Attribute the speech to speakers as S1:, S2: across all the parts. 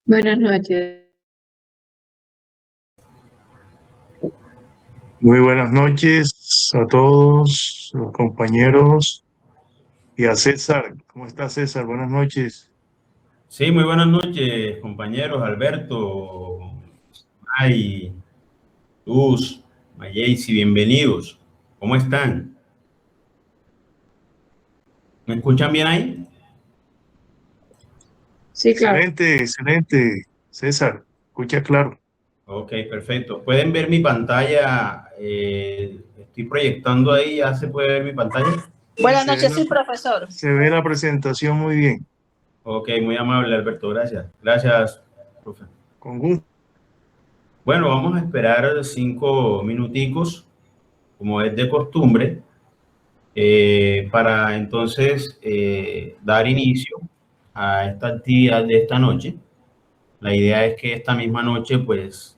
S1: Buenas noches.
S2: Muy buenas noches a todos los compañeros y a César. ¿Cómo está César? Buenas noches.
S3: Sí, muy buenas noches, compañeros. Alberto, May, Luz, Mayeysi, bienvenidos. ¿Cómo están? ¿Me escuchan bien ahí?
S1: Sí, claro.
S2: Excelente, excelente. César, escucha claro.
S3: Ok, perfecto. ¿Pueden ver mi pantalla? Estoy proyectando ahí, ¿ya se puede ver mi pantalla?
S4: Buenas
S2: Se ve
S4: noches, sí, profesor.
S2: se ve la presentación muy bien.
S3: Ok, muy amable, Alberto, gracias. Gracias, profe.
S2: Con gusto.
S3: Bueno, vamos a esperar 5 minuticos, como es de costumbre, para entonces dar inicio a esta actividad de esta noche. La idea es que esta misma noche, pues,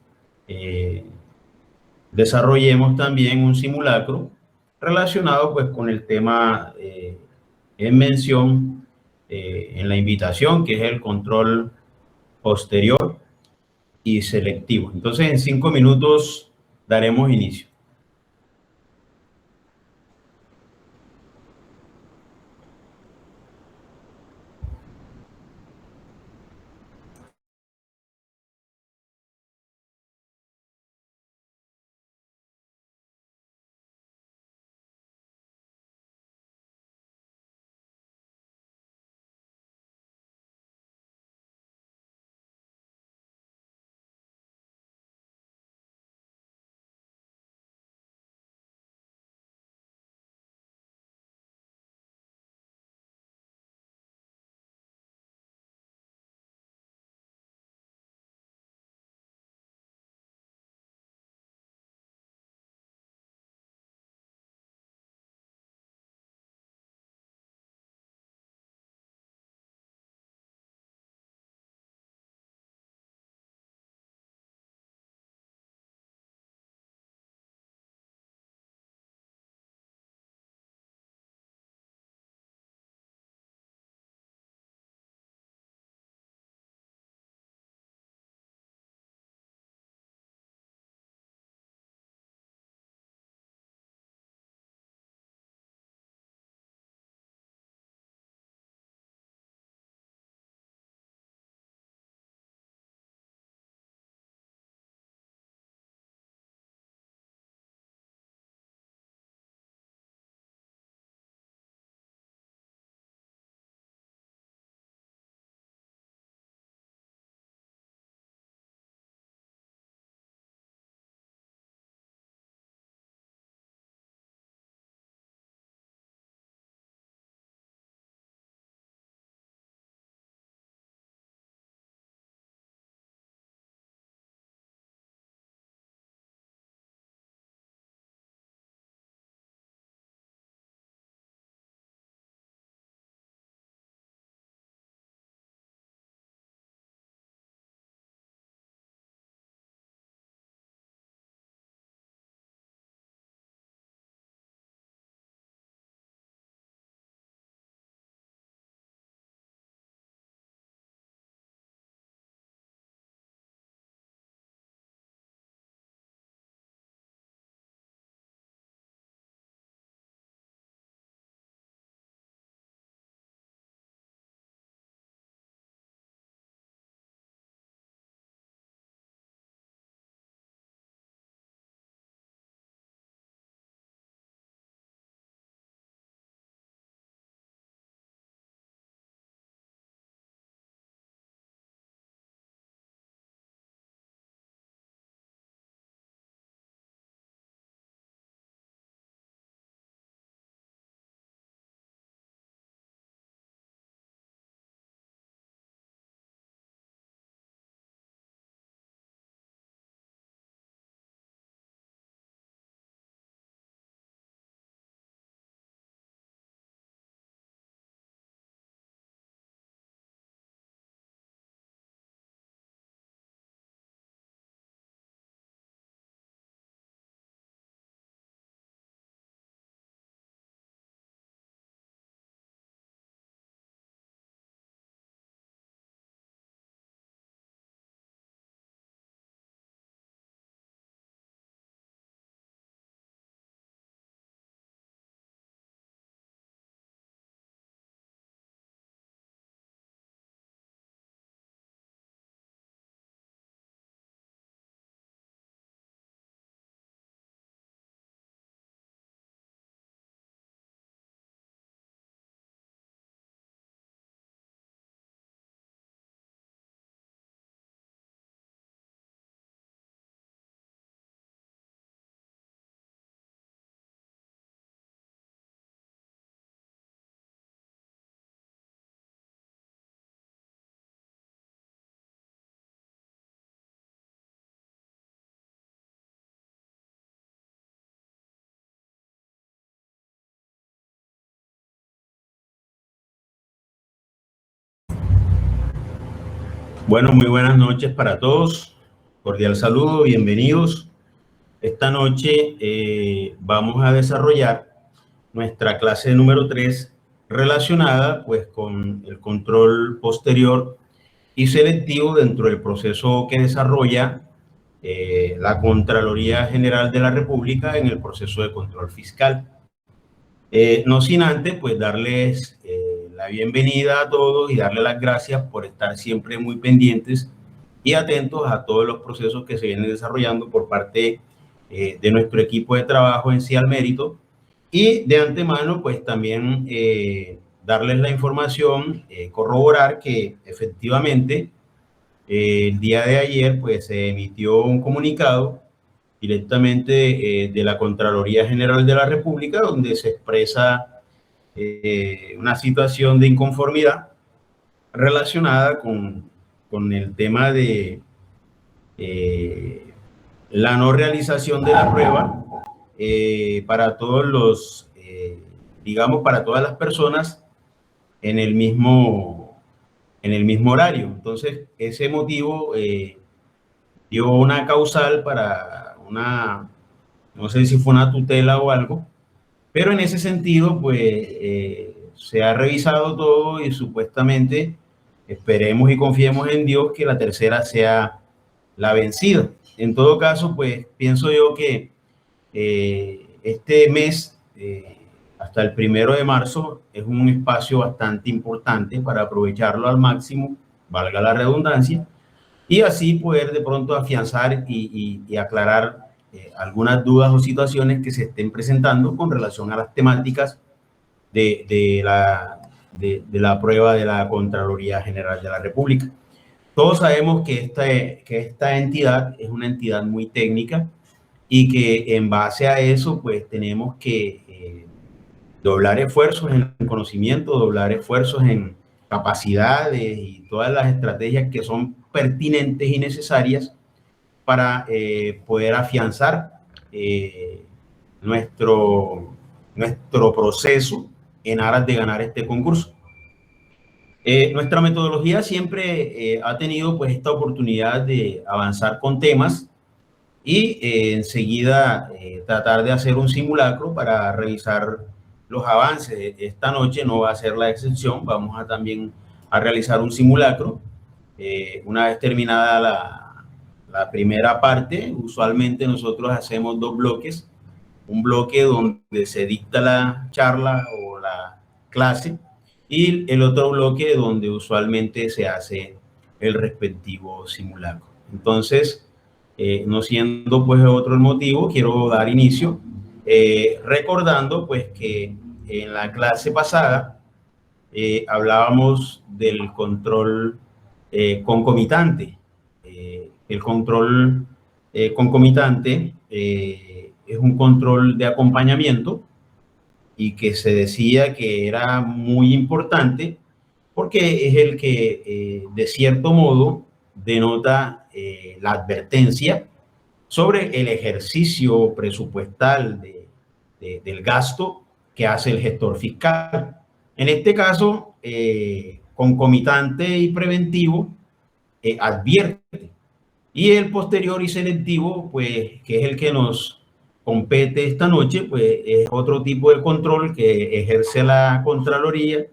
S3: desarrollemos también un simulacro relacionado, pues, con el tema en mención en la invitación, que es el control posterior y selectivo. Entonces, en 5 minutos daremos inicio. Bueno, muy buenas noches para todos. Cordial saludo, bienvenidos. Esta noche vamos a desarrollar nuestra clase número 3 relacionada pues con el control posterior y selectivo dentro del proceso que desarrolla la Contraloría General de la República en el proceso de control fiscal. No sin antes, pues darles la bienvenida a todos y darles las gracias por estar siempre muy pendientes y atentos a todos los procesos que se vienen desarrollando por parte de nuestro equipo de trabajo en Sí al Mérito. Y de antemano, pues también darles la información, corroborar que efectivamente el día de ayer, pues se emitió un comunicado directamente de la Contraloría General de la República, donde se expresa una situación de inconformidad relacionada con el tema de la no realización de la prueba para todos los, digamos, para todas las personas en el mismo horario. Entonces, ese motivo dio una causal para una, no sé si fue una tutela o algo, pero en ese sentido, pues se ha revisado todo y supuestamente esperemos y confiemos en Dios que la tercera sea la vencida. En todo caso, pues pienso yo que este mes, hasta el 1 de marzo, es un espacio bastante importante para aprovecharlo al máximo, valga la redundancia, y así poder de pronto afianzar y aclarar algunas dudas o situaciones que se estén presentando con relación a las temáticas de la prueba de la Contraloría General de la República. Todos sabemos que esta entidad es una entidad muy técnica y que en base a eso, pues tenemos que doblar esfuerzos en conocimiento, doblar esfuerzos en capacidades y todas las estrategias que son pertinentes y necesarias para poder afianzar nuestro proceso en aras de ganar este concurso. Nuestra metodología siempre ha tenido pues esta oportunidad de avanzar con temas y enseguida tratar de hacer un simulacro para revisar los avances. Esta noche no va a ser la excepción, vamos a también a realizar un simulacro. Una vez terminada la primera parte, usualmente nosotros hacemos 2 bloques, un bloque donde se dicta la charla o la clase y el otro bloque donde usualmente se hace el respectivo simulacro. Entonces, no siendo pues otro el motivo, quiero dar inicio recordando pues que en la clase pasada hablábamos del control concomitante. El control concomitante es un control de acompañamiento y que se decía que era muy importante porque es el que de cierto modo denota la advertencia sobre el ejercicio presupuestal del gasto que hace el gestor fiscal. En este caso, concomitante y preventivo advierte. Y el posterior y selectivo, pues, que es el que nos compete esta noche, pues es otro tipo de control que ejerce la Contraloría,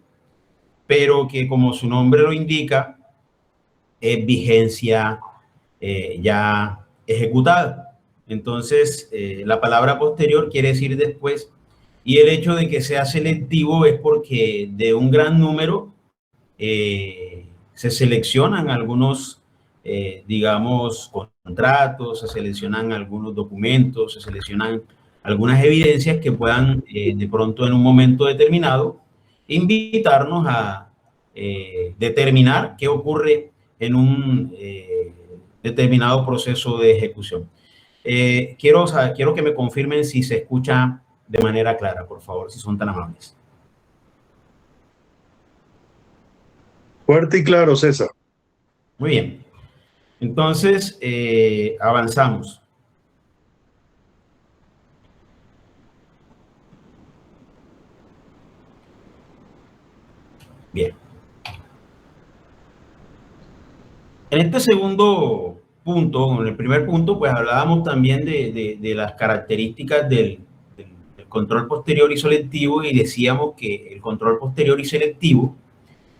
S3: pero que como su nombre lo indica, es vigencia ya ejecutada. Entonces, la palabra posterior quiere decir después, y el hecho de que sea selectivo es porque de un gran número se seleccionan algunos, digamos, contratos, se seleccionan algunos documentos, se seleccionan algunas evidencias que puedan de pronto en un momento determinado invitarnos a determinar qué ocurre en un determinado proceso de ejecución. Quiero que me confirmen si se escucha de manera clara, por favor, si son tan amables.
S2: Fuerte y claro, César.
S3: Muy bien. Entonces, avanzamos. Bien. En este segundo punto, en el primer punto, pues hablábamos también de las características del control posterior y selectivo, y decíamos que el control posterior y selectivo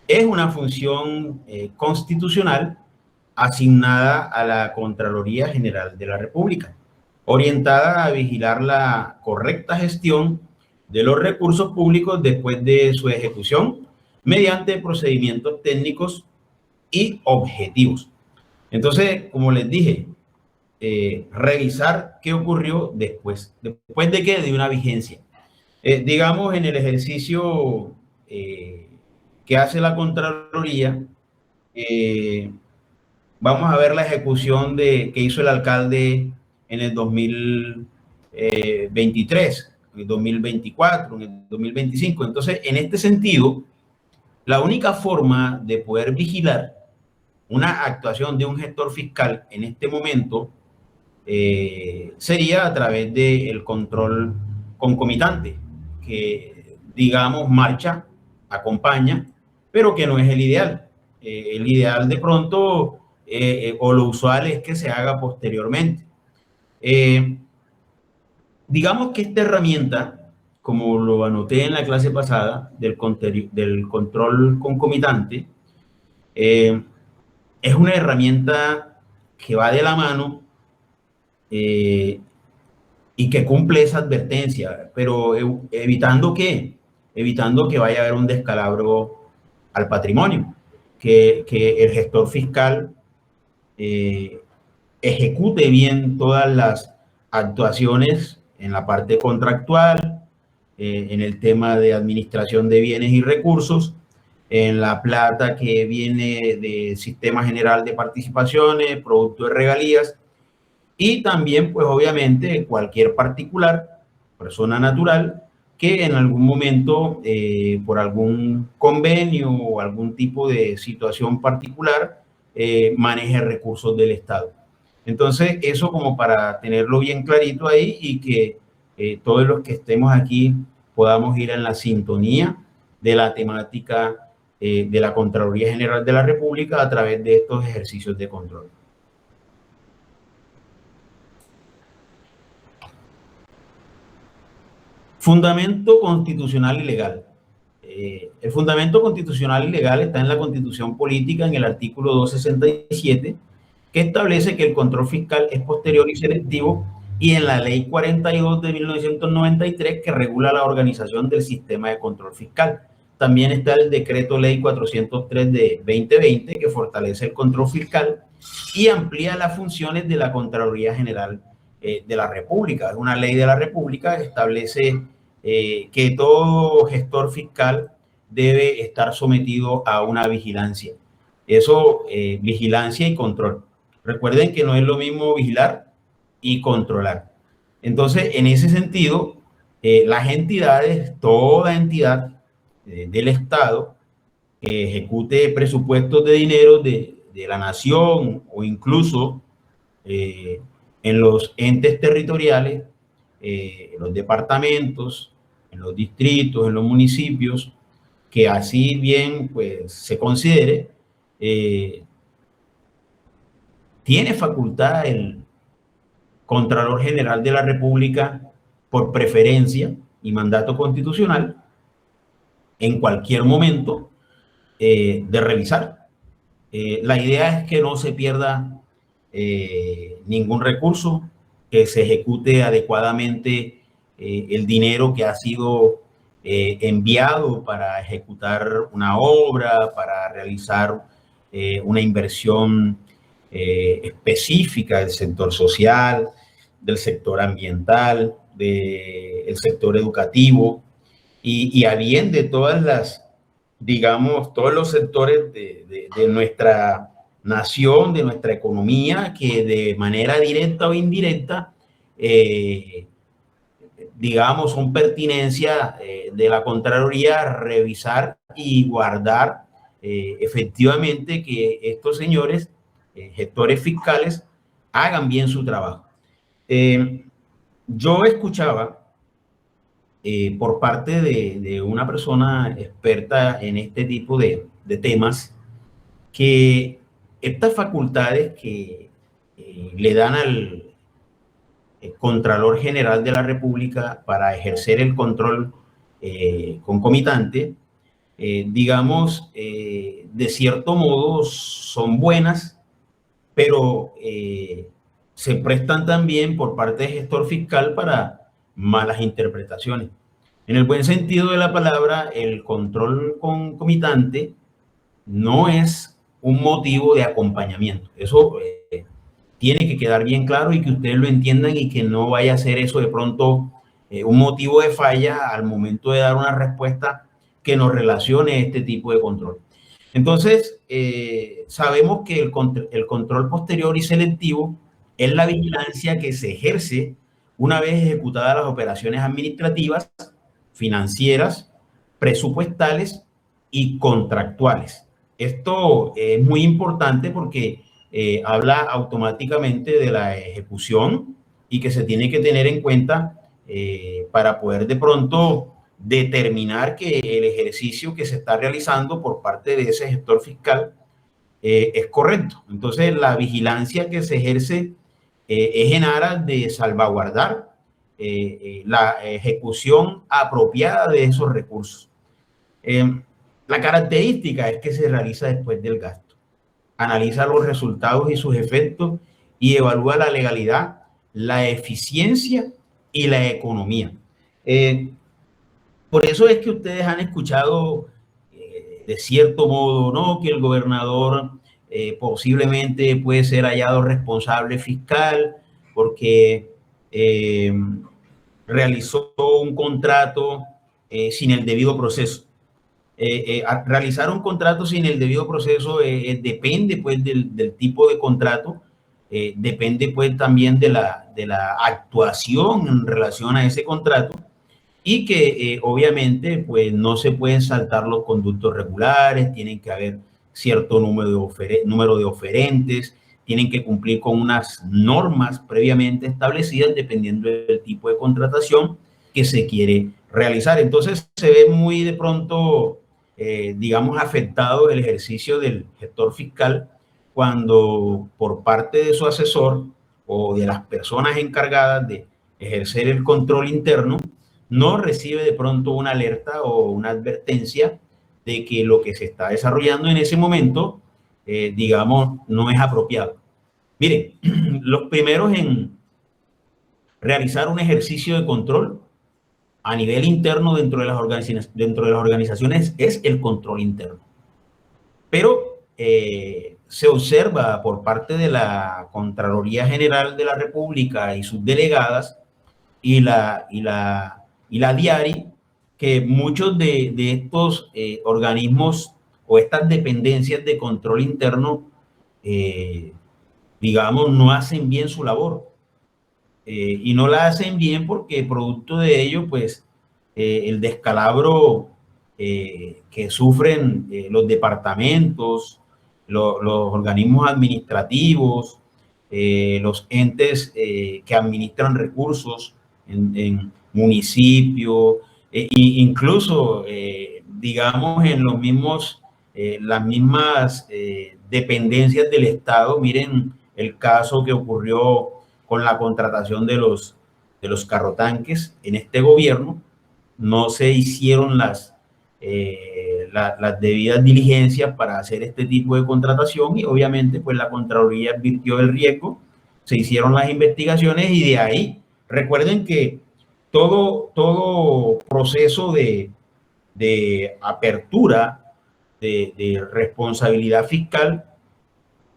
S3: es una función constitucional asignada a la Contraloría General de la República, orientada a vigilar la correcta gestión de los recursos públicos después de su ejecución mediante procedimientos técnicos y objetivos. Entonces, como les dije, revisar qué ocurrió después. ¿Después de qué? De una vigencia. Digamos, en el ejercicio que hace la Contraloría, vamos a ver la ejecución que hizo el alcalde en el 2023, en el 2024, en el 2025. Entonces, en este sentido, la única forma de poder vigilar una actuación de un gestor fiscal en este momento sería a través del control concomitante, que digamos marcha, acompaña, pero que no es el ideal. El ideal de pronto, o lo usual es que se haga posteriormente. Digamos que esta herramienta, como lo anoté en la clase pasada, del control concomitante, es una herramienta que va de la mano y que cumple esa advertencia, pero evitando que vaya a haber un descalabro al patrimonio, que el gestor fiscal ejecute bien todas las actuaciones en la parte contractual, en el tema de administración de bienes y recursos, en la plata que viene del Sistema General de Participaciones, producto de regalías, y también, pues obviamente, cualquier particular, persona natural, que en algún momento, por algún convenio o algún tipo de situación particular, maneje recursos del Estado. Entonces, eso como para tenerlo bien clarito ahí, y que todos los que estemos aquí podamos ir en la sintonía de la temática de la Contraloría General de la República a través de estos ejercicios de control. Fundamento constitucional y legal. El fundamento constitucional y legal está en la Constitución Política, en el artículo 267, que establece que el control fiscal es posterior y selectivo, y en la Ley 42 de 1993, que regula la organización del sistema de control fiscal. También está el Decreto Ley 403 de 2020, que fortalece el control fiscal y amplía las funciones de la Contraloría General de la República. Es una ley de la República que establece que todo gestor fiscal debe estar sometido a una vigilancia. Eso, vigilancia y control. Recuerden que no es lo mismo vigilar y controlar. Entonces, en ese sentido, las entidades, toda entidad del Estado que ejecute presupuestos de dinero de la nación, o incluso en los entes territoriales, en los departamentos, en los distritos, en los municipios, que así bien pues se considere, tiene facultad el Contralor General de la República, por preferencia y mandato constitucional, en cualquier momento, de revisar. La idea es que no se pierda ningún recurso, que se ejecute adecuadamente el dinero que ha sido enviado para ejecutar una obra, para realizar una inversión específica del sector social, del sector ambiental, del sector educativo, y a bien de todas las, digamos, todos los sectores de nuestra nación, de nuestra economía, que de manera directa o indirecta, digamos, son pertinencia de la Contraloría revisar y guardar efectivamente que estos señores gestores fiscales hagan bien su trabajo. Yo escuchaba por parte de una persona experta en este tipo de temas, que estas facultades que le dan al Contralor General de la República para ejercer el control concomitante, digamos, de cierto modo son buenas, pero se prestan también por parte del gestor fiscal para malas interpretaciones. En el buen sentido de la palabra, el control concomitante no es un motivo de acompañamiento. Eso tiene que quedar bien claro y que ustedes lo entiendan y que no vaya a ser eso de pronto un motivo de falla al momento de dar una respuesta que nos relacione a este tipo de control. Entonces, sabemos que el control posterior y selectivo es la vigilancia que se ejerce una vez ejecutadas las operaciones administrativas, financieras, presupuestales y contractuales. Esto es muy importante porque habla automáticamente de la ejecución y que se tiene que tener en cuenta para poder de pronto determinar que el ejercicio que se está realizando por parte de ese gestor fiscal es correcto. Entonces, la vigilancia que se ejerce es en aras de salvaguardar la ejecución apropiada de esos recursos. La característica es que se realiza después del gasto. Analiza los resultados y sus efectos y evalúa la legalidad, la eficiencia y la economía. Por eso es que ustedes han escuchado de cierto modo, ¿no?, que el gobernador posiblemente puede ser hallado responsable fiscal porque realizó un contrato sin el debido proceso. Realizar un contrato sin el debido proceso depende pues del tipo de contrato, depende pues también de la actuación en relación a ese contrato y que obviamente pues no se pueden saltar los conductos regulares, tienen que haber cierto número de oferentes, tienen que cumplir con unas normas previamente establecidas dependiendo del tipo de contratación que se quiere realizar. Entonces se ve muy de pronto digamos, afectado el ejercicio del gestor fiscal cuando por parte de su asesor o de las personas encargadas de ejercer el control interno no recibe de pronto una alerta o una advertencia de que lo que se está desarrollando en ese momento, digamos, no es apropiado. Miren, los primeros en realizar un ejercicio de control a nivel interno dentro de las organizaciones es el control interno. Pero se observa por parte de la Contraloría General de la República y sus delegadas y la DIARI que muchos de estos organismos o estas dependencias de control interno, digamos, no hacen bien su labor. Y no la hacen bien porque producto de ello, pues, el descalabro que sufren los departamentos, los organismos administrativos, los entes que administran recursos en municipio, incluso, digamos, en los mismos, las mismas dependencias del Estado. Miren el caso que ocurrió con la contratación de los carrotanques en este gobierno. No se hicieron las debidas diligencias para hacer este tipo de contratación y obviamente pues la Contraloría advirtió del riesgo, se hicieron las investigaciones y de ahí, recuerden que todo proceso de apertura de responsabilidad fiscal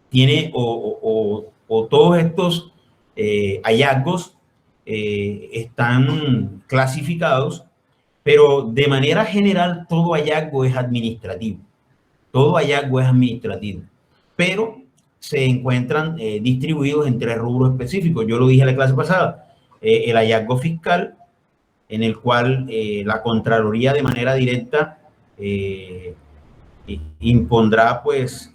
S3: tiene o todos estos hallazgos están clasificados, pero de manera general todo hallazgo es administrativo. Todo hallazgo es administrativo, pero se encuentran distribuidos en 3 rubros específicos. Yo lo dije en la clase pasada, el hallazgo fiscal, en el cual la Contraloría de manera directa impondrá pues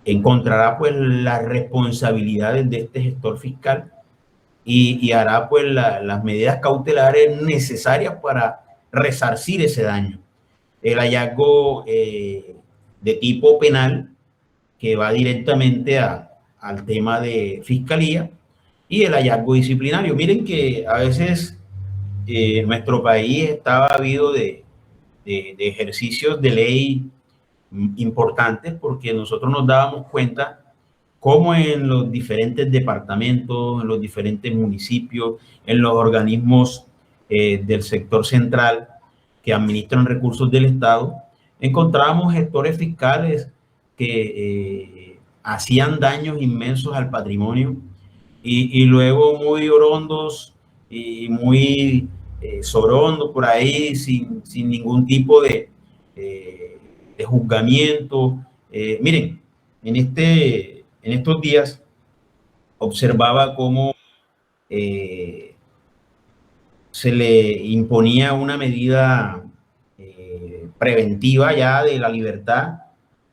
S3: encontrará pues las responsabilidades de este gestor fiscal y hará pues las medidas cautelares necesarias para resarcir ese daño. El hallazgo de tipo penal que va directamente al tema de fiscalía y el hallazgo disciplinario. Miren que a veces nuestro país estaba habido de ejercicios de ley importantes porque nosotros nos dábamos cuenta cómo en los diferentes departamentos, en los diferentes municipios, en los organismos del sector central que administran recursos del Estado, encontrábamos gestores fiscales que hacían daños inmensos al patrimonio y luego muy orondos y muy sorondos por ahí sin ningún tipo de juzgamiento. Miren, en estos días observaba cómo se le imponía una medida preventiva ya de la libertad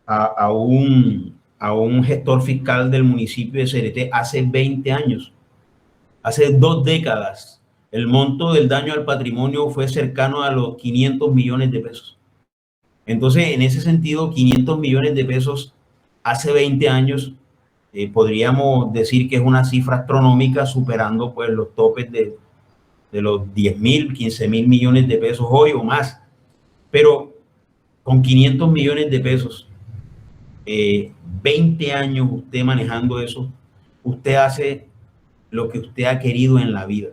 S3: a un gestor fiscal del municipio de Cereté hace 20 años, hace 2 décadas. El monto del daño al patrimonio fue cercano a los 500 millones de pesos. Entonces, en ese sentido, 500 millones de pesos hace 20 años, podríamos decir que es una cifra astronómica, superando pues los topes de los 10.000, 15.000 millones de pesos hoy o más. Pero con 500 millones de pesos, 20 años usted manejando eso, usted hace lo que usted ha querido en la vida.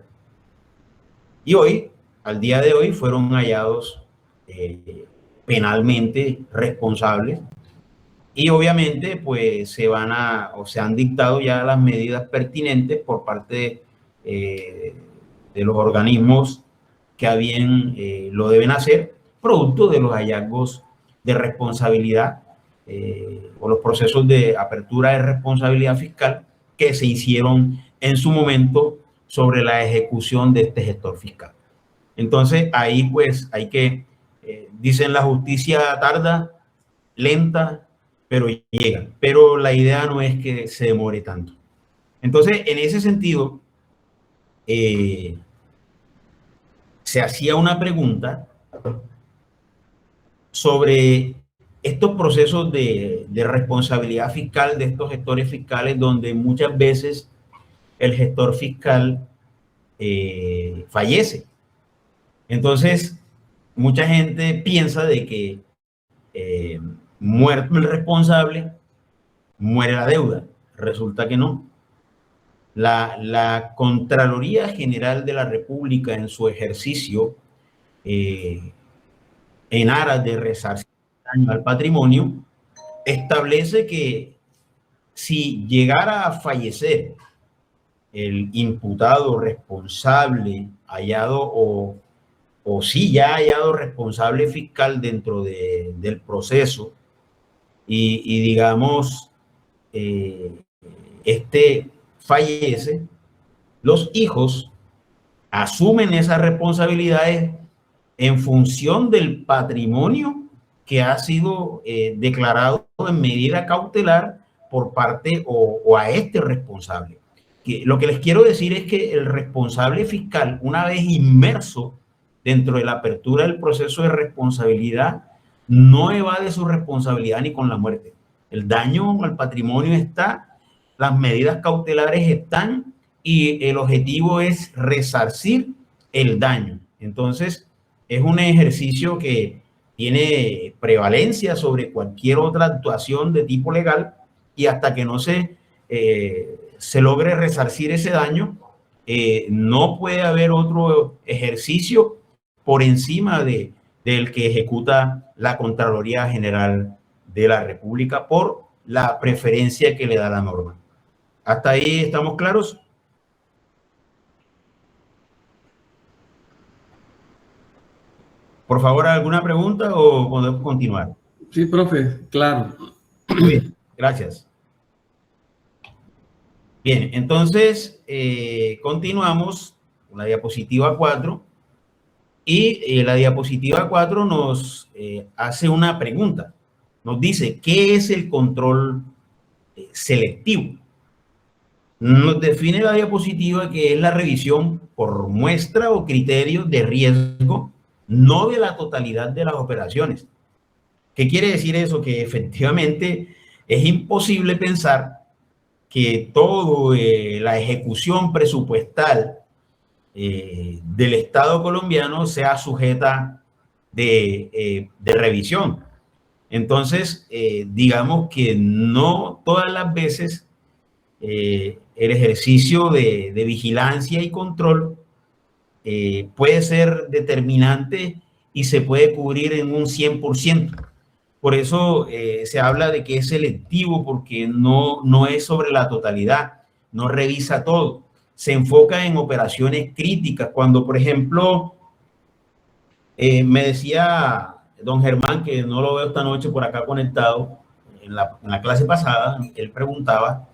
S3: Y hoy, al día de hoy, fueron hallados penalmente responsables y obviamente pues se han dictado ya las medidas pertinentes por parte de los organismos que a bien lo deben hacer, producto de los hallazgos de responsabilidad o los procesos de apertura de responsabilidad fiscal que se hicieron en su momento sobre la ejecución de este gestor fiscal. Entonces ahí pues hay que, dicen la justicia tarda, lenta, pero llega. Pero la idea no es que se demore tanto. Entonces en ese sentido, se hacía una pregunta sobre estos procesos de responsabilidad fiscal de estos gestores fiscales, donde muchas veces el gestor fiscal fallece. Entonces, mucha gente piensa de que muerto el responsable, muere la deuda. Resulta que no. La Contraloría General de la República, en su ejercicio en aras de resarcir daño al patrimonio, establece que si llegara a fallecer el imputado responsable, hallado o si ya hallado responsable fiscal dentro del proceso y digamos, este fallece, los hijos asumen esas responsabilidades en función del patrimonio que ha sido declarado en medida cautelar por parte o a este responsable. Lo que les quiero decir es que el responsable fiscal, una vez inmerso dentro de la apertura del proceso de responsabilidad, no evade su responsabilidad ni con la muerte. El daño al patrimonio está, las medidas cautelares están y el objetivo es resarcir el daño. Entonces, es un ejercicio que tiene prevalencia sobre cualquier otra actuación de tipo legal y hasta que no se logre resarcir ese daño, no puede haber otro ejercicio por encima del que ejecuta la Contraloría General de la República por la preferencia que le da la norma. ¿Hasta ahí estamos claros? Por favor, ¿alguna pregunta o podemos continuar?
S4: Sí, profe, claro.
S3: Muy bien, gracias. Bien, entonces continuamos con la diapositiva 4 y la diapositiva 4 nos hace una pregunta. Nos dice, ¿qué es el control selectivo? Nos define la diapositiva que es la revisión por muestra o criterio de riesgo, no de la totalidad de las operaciones, ¿Qué quiere decir eso? Que efectivamente es imposible pensar que toda la ejecución presupuestal del Estado colombiano sea sujeta de revisión. Entonces, digamos que no todas las veces el ejercicio de vigilancia y control puede ser determinante y se puede cubrir en un 100%. Por eso se habla de que es selectivo, porque no es sobre la totalidad, no revisa todo. Se enfoca en operaciones críticas. Cuando, por ejemplo, me decía don Germán, que no lo veo esta noche por acá conectado, en la clase pasada, él preguntaba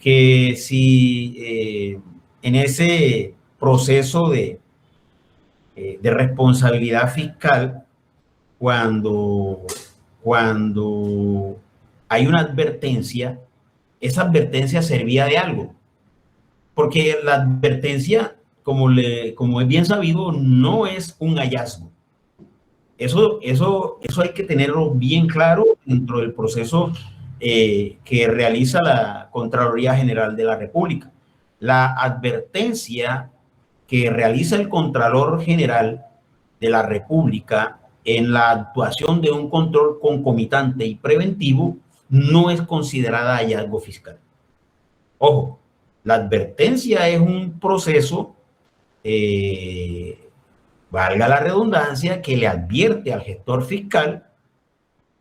S3: que si en ese proceso de responsabilidad fiscal, cuando hay una advertencia, esa advertencia servía de algo. Porque la advertencia, como es bien sabido, no es un hallazgo. Eso hay que tenerlo bien claro dentro del proceso que realiza la Contraloría General de la República. La advertencia que realiza el Contralor General de la República en la actuación de un control concomitante y preventivo no es considerada hallazgo fiscal. Ojo, la advertencia es un proceso, valga la redundancia, que le advierte al gestor fiscal: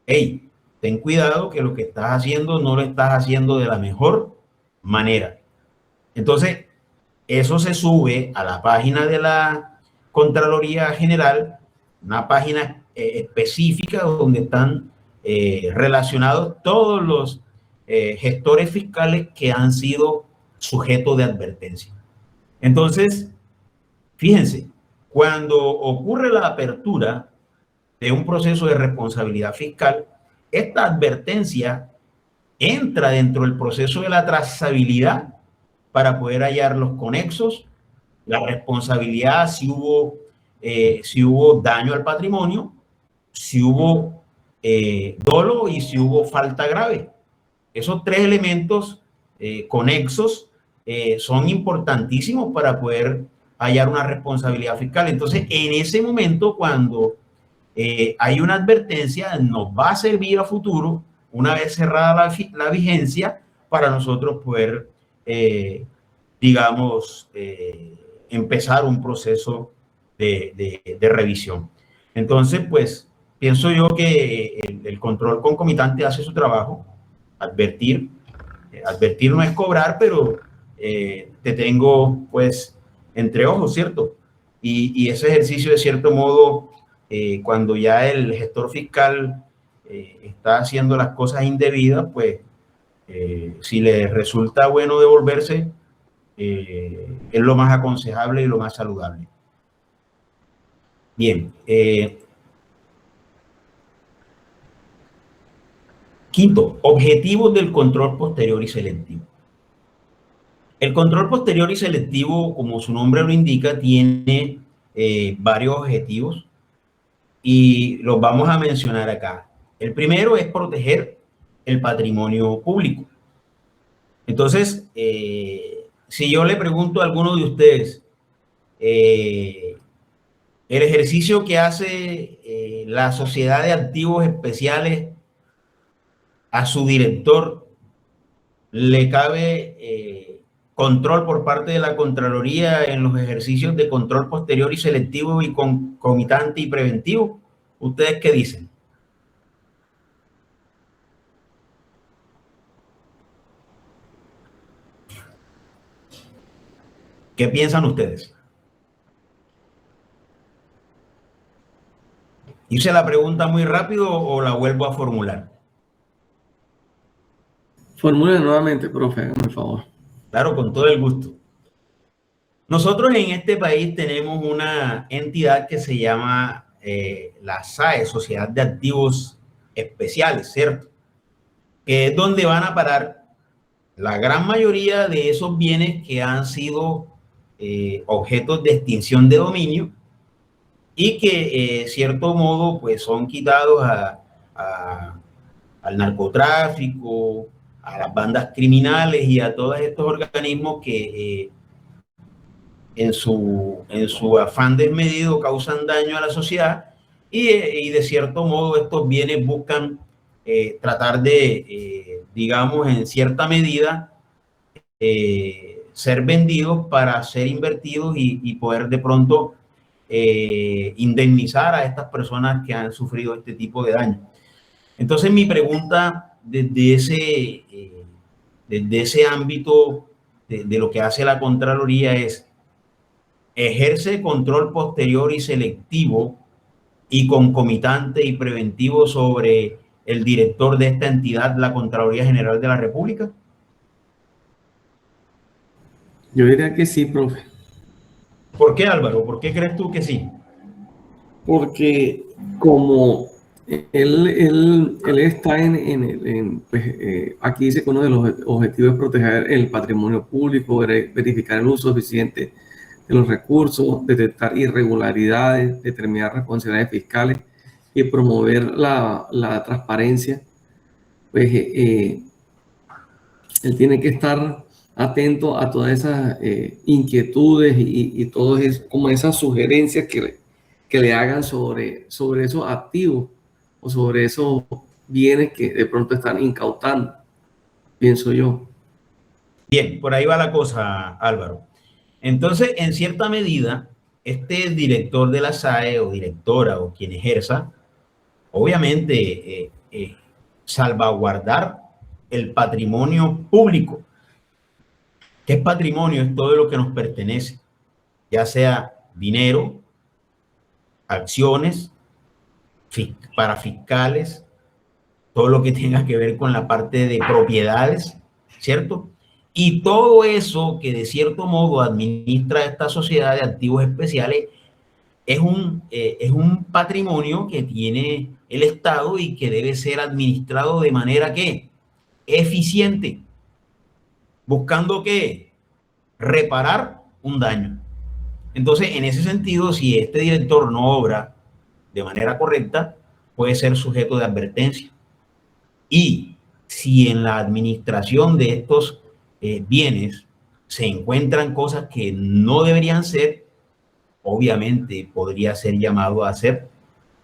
S3: hey, ten cuidado que lo que estás haciendo no lo estás haciendo de la mejor manera. Entonces, eso se sube a la página de la Contraloría General, una página específica donde están relacionados todos los gestores fiscales que han sido sujetos de advertencia. Entonces, fíjense, cuando ocurre la apertura de un proceso de responsabilidad fiscal, esta advertencia entra dentro del proceso de la trazabilidad para poder hallar los conexos, la responsabilidad, si hubo daño al patrimonio, si hubo dolo y si hubo falta grave. Esos tres elementos conexos son importantísimos para poder hallar una responsabilidad fiscal. Entonces, en ese momento, cuando hay una advertencia, nos va a servir a futuro, una vez cerrada la vigencia, para nosotros poder, digamos, empezar un proceso de revisión. Entonces, pues, pienso yo que el control concomitante hace su trabajo. Advertir no es cobrar, pero te tengo, pues, entre ojos, ¿cierto? Y ese ejercicio, de cierto modo, cuando ya el gestor fiscal está haciendo las cosas indebidas, pues, si le resulta bueno devolverse, es lo más aconsejable y lo más saludable. Bien. Quinto, objetivos del control posterior y selectivo. El control posterior y selectivo, como su nombre lo indica, tiene varios objetivos y los vamos a mencionar acá. El primero es proteger el patrimonio público. Entonces, si yo le pregunto a alguno de ustedes, el ejercicio que hace la Sociedad de Activos Especiales a su director, ¿le cabe control por parte de la Contraloría en los ejercicios de control posterior y selectivo y concomitante y preventivo? ¿Ustedes qué dicen? ¿Qué piensan ustedes? ¿Hice la pregunta muy rápido o la vuelvo a formular?
S4: Formule nuevamente, profe, por favor.
S3: Claro, con todo el gusto. Nosotros en este país tenemos una entidad que se llama la SAE, Sociedad de Activos Especiales, ¿cierto? Que es donde van a parar la gran mayoría de esos bienes que han sido objetos de extinción de dominio y que, cierto modo, pues son quitados al narcotráfico, a las bandas criminales y a todos estos organismos que en su afán desmedido causan daño a la sociedad y de cierto modo estos bienes buscan tratar de, digamos, en cierta medida, ser vendidos para ser invertidos y poder de pronto indemnizar a estas personas que han sufrido este tipo de daño. Entonces mi pregunta desde ese ámbito de lo que hace la Contraloría es: ¿ejerce control posterior y selectivo y concomitante y preventivo sobre el director de esta entidad, la Contraloría General de la República?
S4: Yo diría que sí, profe.
S3: ¿Por qué, Álvaro? ¿Por qué crees tú que sí?
S4: Porque como él está aquí dice que uno de los objetivos es proteger el patrimonio público, verificar el uso eficiente de los recursos, detectar irregularidades, determinar responsabilidades fiscales y promover la transparencia, pues él tiene que estar atento a todas esas inquietudes y todas como esas sugerencias que le hagan sobre esos activos o sobre esos bienes que de pronto están incautando, pienso yo.
S3: Bien, por ahí va la cosa, Álvaro. Entonces, en cierta medida, este director de la SAE o directora o quien ejerza, obviamente, salvaguardar el patrimonio público. ¿Qué es patrimonio? Es todo lo que nos pertenece, ya sea dinero, acciones, parafiscales, todo lo que tenga que ver con la parte de propiedades, ¿cierto? Y todo eso que de cierto modo administra esta sociedad de activos especiales es un patrimonio que tiene el Estado y que debe ser administrado de manera que eficiente, buscando que reparar un daño. Entonces, en ese sentido, si este director no obra de manera correcta, puede ser sujeto de advertencia. Y si en la administración de estos bienes se encuentran cosas que no deberían ser, obviamente podría ser llamado a hacer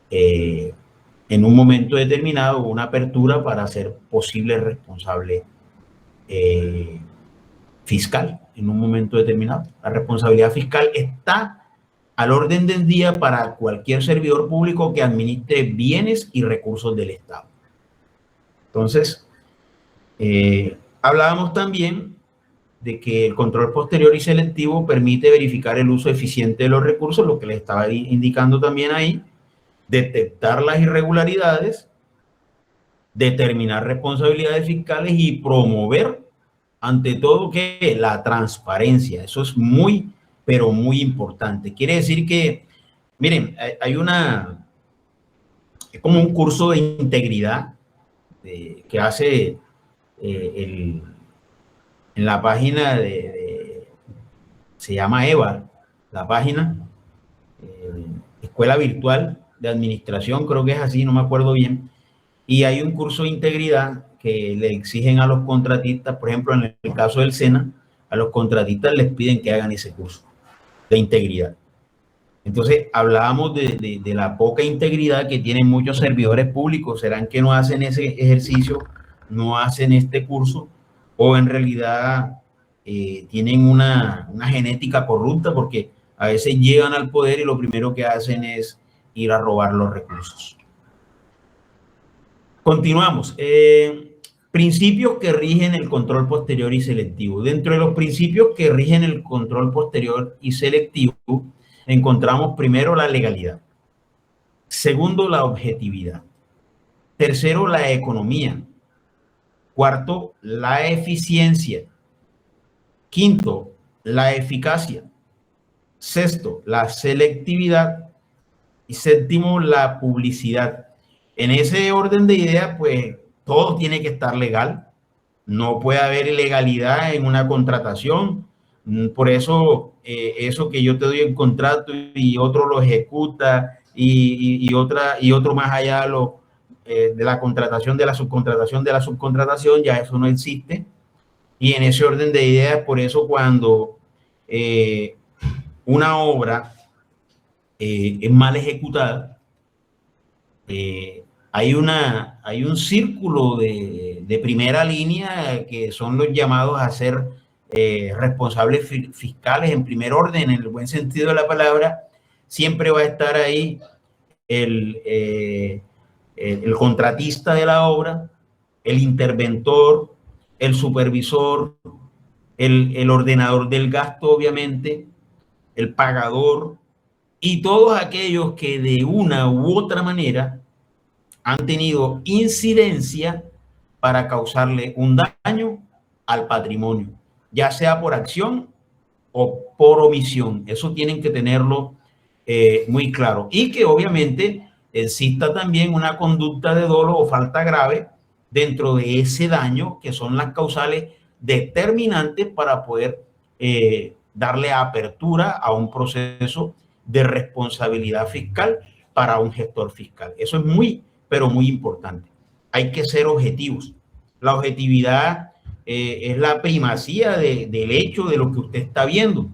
S3: en un momento determinado una apertura para ser posible responsable fiscal en un momento determinado. La responsabilidad fiscal está al orden del día para cualquier servidor público que administre bienes y recursos del Estado. Entonces, hablábamos también de que el control posterior y selectivo permite verificar el uso eficiente de los recursos, lo que les estaba indicando también ahí, detectar las irregularidades, determinar responsabilidades fiscales y promover, ante todo, que la transparencia. Eso es muy, pero muy importante. Quiere decir que, miren, es como un curso de integridad que hace en la página se llama EVA, la página Escuela Virtual de Administración, creo que es así, no me acuerdo bien, y hay un curso de integridad que le exigen a los contratistas, por ejemplo, en el caso del SENA, a los contratistas les piden que hagan ese curso de integridad. Entonces, hablábamos de la poca integridad que tienen muchos servidores públicos. ¿Serán que no hacen ese ejercicio, no hacen este curso, o en realidad tienen una genética corrupta? Porque a veces llegan al poder y lo primero que hacen es ir a robar los recursos. Continuamos. Principios que rigen el control posterior y selectivo. Dentro de los principios que rigen el control posterior y selectivo, encontramos primero la legalidad. Segundo, la objetividad. Tercero, la economía. Cuarto, la eficiencia. Quinto, la eficacia. Sexto, la selectividad. Y séptimo, la publicidad. En ese orden de ideas, pues, todo tiene que estar legal. No puede haber ilegalidad en una contratación. Por eso, eso que yo te doy el contrato y otro lo ejecuta y otro más allá de la contratación, de la subcontratación, ya eso no existe. Y en ese orden de ideas, por eso cuando una obra es mal ejecutada, hay un círculo de primera línea que son los llamados a ser responsables fiscales en primer orden, en el buen sentido de la palabra. Siempre va a estar ahí el contratista de la obra, el interventor, el supervisor, el ordenador del gasto, obviamente, el pagador, y todos aquellos que de una u otra manera han tenido incidencia para causarle un daño al patrimonio, ya sea por acción o por omisión. Eso tienen que tenerlo muy claro. Y que obviamente exista también una conducta de dolo o falta grave dentro de ese daño, que son las causales determinantes para poder darle apertura a un proceso de responsabilidad fiscal para un gestor fiscal. Eso es muy, pero muy importante. Hay que ser objetivos. La objetividad es la primacía del hecho de lo que usted está viendo.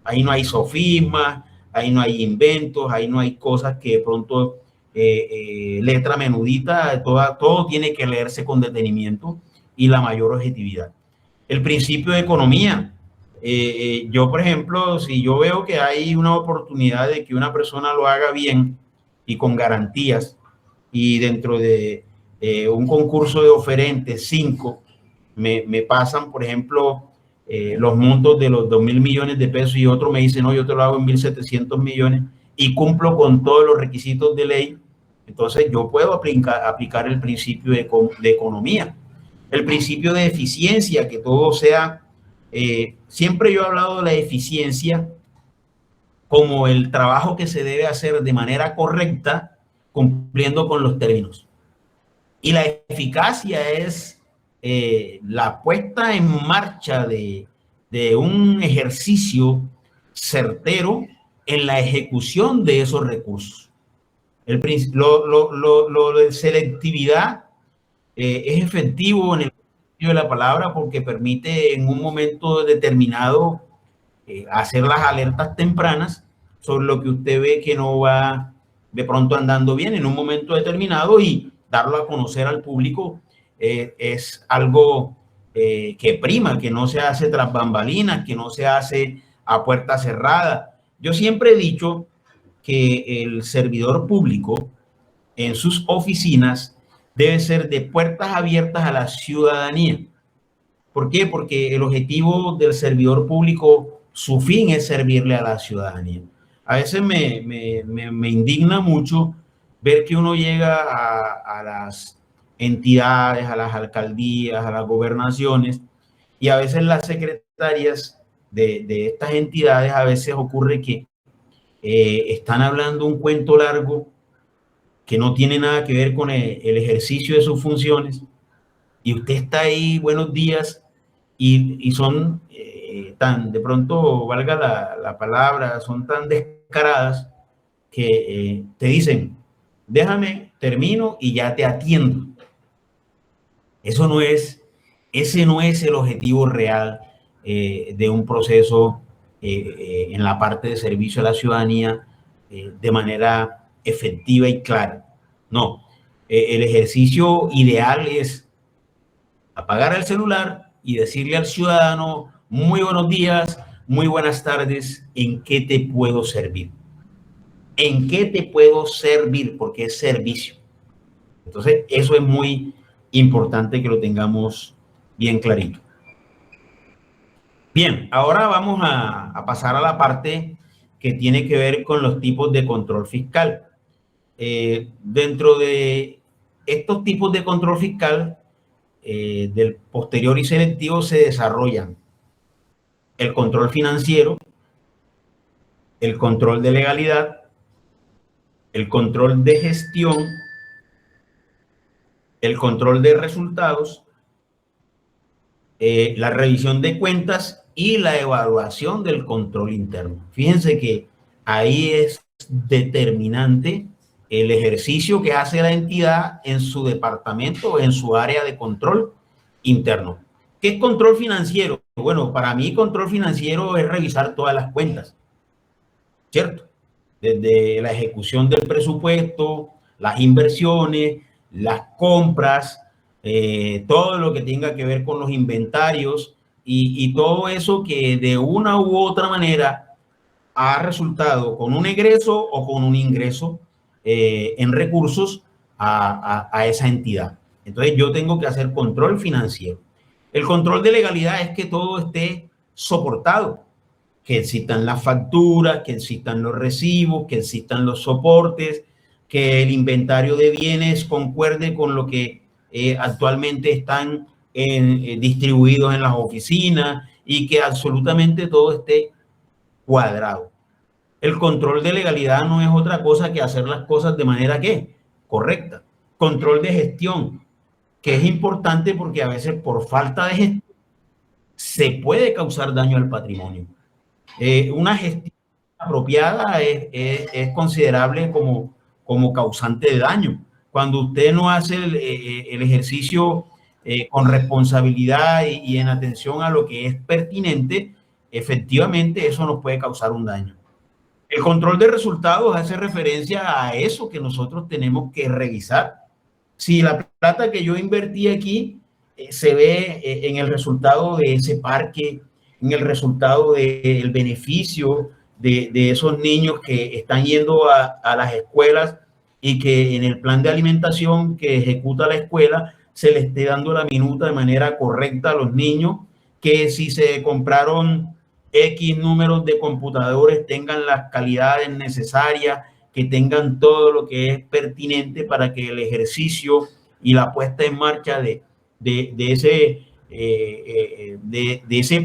S3: Ahí no hay sofismas, ahí no hay inventos, ahí no hay cosas que de pronto letra menudita, todo tiene que leerse con detenimiento y la mayor objetividad. El principio de economía. Yo, por ejemplo, si yo veo que hay una oportunidad de que una persona lo haga bien y con garantías, y dentro de un concurso de oferentes, 5, me pasan, por ejemplo, los montos de los 2.000 millones de pesos, y otro me dice, no, yo te lo hago en 1.700 millones y cumplo con todos los requisitos de ley, entonces yo puedo aplicar el principio de economía. El principio de eficiencia, que todo sea, siempre yo he hablado de la eficiencia como el trabajo que se debe hacer de manera correcta, cumpliendo con los términos. Y la eficacia es la puesta en marcha de un ejercicio certero en la ejecución de esos recursos. Lo de selectividad es efectivo en el sentido de la palabra, porque permite en un momento determinado hacer las alertas tempranas sobre lo que usted ve que no va de pronto andando bien en un momento determinado, y darlo a conocer al público. Es algo que prima, que no se hace tras bambalinas, que no se hace a puerta cerrada. Yo siempre he dicho que el servidor público en sus oficinas debe ser de puertas abiertas a la ciudadanía. ¿Por qué? Porque el objetivo del servidor público, su fin es servirle a la ciudadanía. A veces me indigna mucho ver que uno llega a las entidades, a las alcaldías, a las gobernaciones, y a veces las secretarias de estas entidades, a veces ocurre que están hablando un cuento largo que no tiene nada que ver con el ejercicio de sus funciones, y usted está ahí, buenos días, y son tan, de pronto, valga la palabra, son tan descaradas que te dicen, déjame, termino y ya te atiendo. Ese no es el objetivo real de un proceso en la parte de servicio a la ciudadanía de manera efectiva y clara. No, el ejercicio ideal es apagar el celular y decirle al ciudadano, muy buenos días, muy buenas tardes, ¿en qué te puedo servir? ¿En qué te puedo servir? Porque es servicio. Entonces, eso es muy importante que lo tengamos bien clarito. Bien, ahora vamos a pasar a la parte que tiene que ver con los tipos de control fiscal. Dentro de estos tipos de control fiscal, del posterior y selectivo, se desarrollan el control financiero, el control de legalidad, el control de gestión, el control de resultados, la revisión de cuentas y la evaluación del control interno. Fíjense que ahí es determinante el ejercicio que hace la entidad en su departamento o en su área de control interno. ¿Qué es control financiero? Bueno, para mí control financiero es revisar todas las cuentas, ¿cierto? Desde la ejecución del presupuesto, las inversiones, las compras, todo lo que tenga que ver con los inventarios y todo eso que de una u otra manera ha resultado con un egreso o con un ingreso en recursos a esa entidad. Entonces yo tengo que hacer control financiero. El control de legalidad es que todo esté soportado, que existan las facturas, que existan los recibos, que existan los soportes, que el inventario de bienes concuerde con lo que actualmente están distribuidos en las oficinas y que absolutamente todo esté cuadrado. El control de legalidad no es otra cosa que hacer las cosas de manera ¿qué? Correcta. Control de gestión, que es importante porque a veces por falta de gestión se puede causar daño al patrimonio. Una gestión apropiada es considerable como causante de daño. Cuando usted no hace el ejercicio con responsabilidad y en atención a lo que es pertinente, efectivamente eso nos puede causar un daño. El control de resultados hace referencia a eso que nosotros tenemos que revisar. Si la plata que yo invertí aquí se ve en el resultado de ese parque, en el resultado del beneficio de esos niños que están yendo a las escuelas y que en el plan de alimentación que ejecuta la escuela se le esté dando la minuta de manera correcta a los niños, que si se compraron X números de computadores tengan las calidades necesarias, que tengan todo lo que es pertinente para que el ejercicio y la puesta en marcha de ese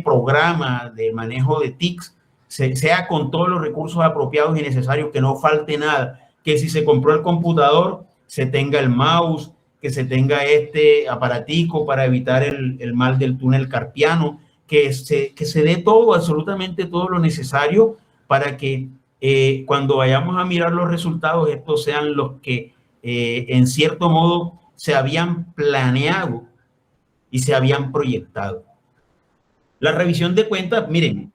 S3: programa de manejo de TICs sea con todos los recursos apropiados y necesarios, que no falte nada, que si se compró el computador se tenga el mouse, que se tenga este aparatico para evitar el mal del túnel carpiano, que se dé todo, absolutamente todo lo necesario para que cuando vayamos a mirar los resultados, estos sean los que en cierto modo se habían planeado y se habían proyectado. La revisión de cuentas, miren,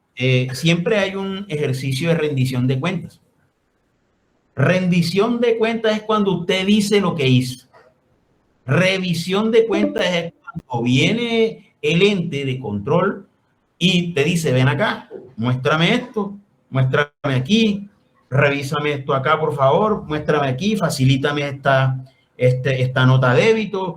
S3: siempre hay un ejercicio de rendición de cuentas. Rendición de cuentas es cuando usted dice lo que hizo. Revisión de cuentas es cuando viene el ente de control y te dice, ven acá, muéstrame esto, muéstrame aquí, revísame esto acá, por favor, muéstrame aquí, facilítame esta nota de débito,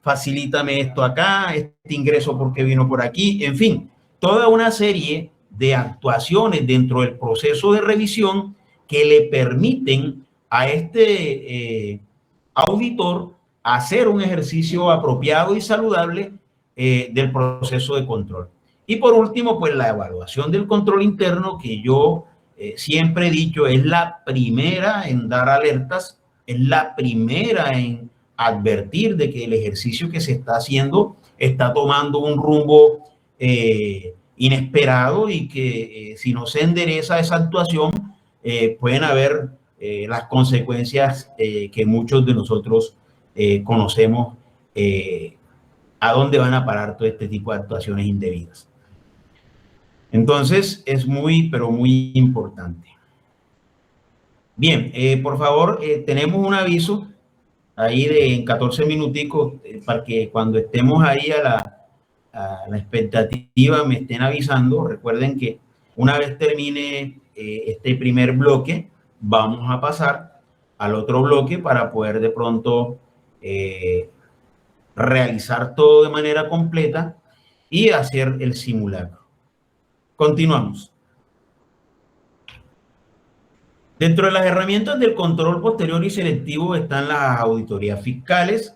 S3: facilítame esto acá, este ingreso porque vino por aquí, en fin, toda una serie de actuaciones dentro del proceso de revisión que le permiten a este auditor hacer un ejercicio apropiado y saludable del proceso de control. Y por último, pues la evaluación del control interno, que yo siempre he dicho es la primera en dar alertas, es la primera en advertir de que el ejercicio que se está haciendo está tomando un rumbo inesperado y que si no se endereza esa actuación, pueden haber las consecuencias que muchos de nosotros conocemos, a dónde van a parar todo este tipo de actuaciones indebidas. Entonces, es muy, pero muy importante. Bien, por favor, tenemos un aviso ahí en 14 minuticos para que cuando estemos ahí a la expectativa me estén avisando. Recuerden que una vez termine este primer bloque, vamos a pasar al otro bloque para poder de pronto realizar todo de manera completa y hacer el simulacro. Continuamos. Dentro de las herramientas del control posterior y selectivo están las auditorías fiscales,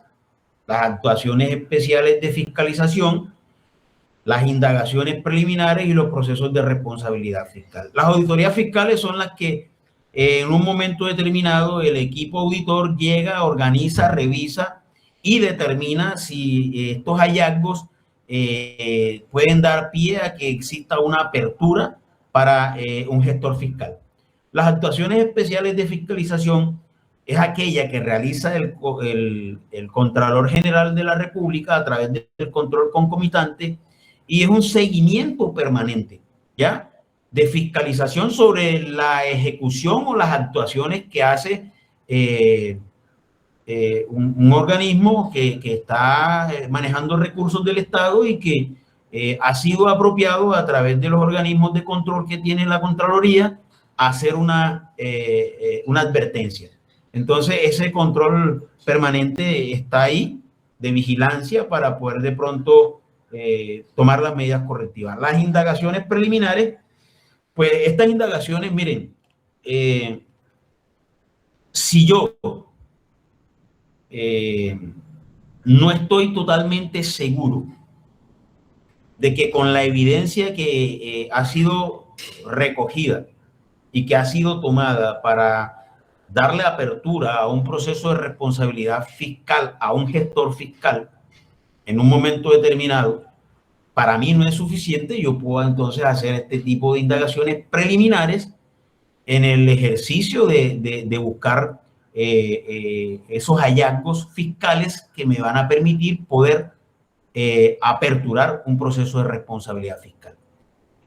S3: las actuaciones especiales de fiscalización, las indagaciones preliminares y los procesos de responsabilidad fiscal. Las auditorías fiscales son las que en un momento determinado el equipo auditor llega, organiza, revisa y determina si estos hallazgos pueden dar pie a que exista una apertura para un gestor fiscal. Las actuaciones especiales de fiscalización es aquella que realiza el Contralor General de la República a través del control concomitante, y es un seguimiento permanente, ¿ya?, de fiscalización sobre la ejecución o las actuaciones que hace un organismo que está manejando recursos del Estado y que ha sido apropiado a través de los organismos de control que tiene la Contraloría a hacer una advertencia. Entonces, ese control permanente está ahí, de vigilancia, para poder de pronto tomar las medidas correctivas. Las indagaciones preliminares, pues estas indagaciones, miren, si yo no estoy totalmente seguro de que con la evidencia que ha sido recogida y que ha sido tomada para darle apertura a un proceso de responsabilidad fiscal a un gestor fiscal en un momento determinado, para mí no es suficiente, yo puedo entonces hacer este tipo de indagaciones preliminares en el ejercicio de buscar esos hallazgos fiscales que me van a permitir poder aperturar un proceso de responsabilidad fiscal.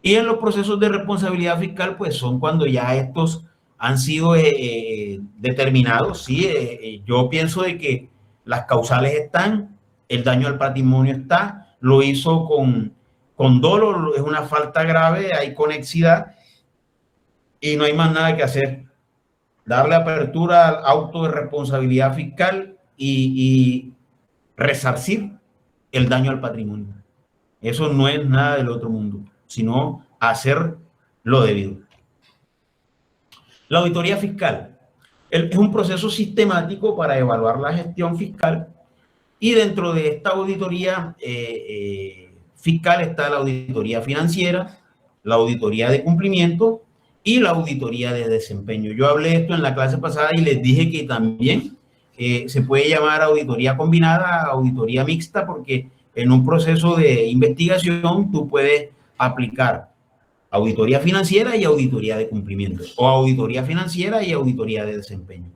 S3: Y en los procesos de responsabilidad fiscal, pues son cuando ya estos han sido determinados. Sí, yo pienso de que las causales están, el daño al patrimonio está, lo hizo con dolo, es una falta grave, hay conexidad y no hay más nada que hacer. Darle apertura al auto de responsabilidad fiscal y resarcir el daño al patrimonio. Eso no es nada del otro mundo, sino hacer lo debido. La auditoría fiscal es un proceso sistemático para evaluar la gestión fiscal, y dentro de esta auditoría fiscal está la auditoría financiera, la auditoría de cumplimiento y la auditoría de desempeño. Yo hablé esto en la clase pasada y les dije que también se puede llamar auditoría combinada, auditoría mixta, porque en un proceso de investigación tú puedes aplicar auditoría financiera y auditoría de cumplimiento, o auditoría financiera y auditoría de desempeño.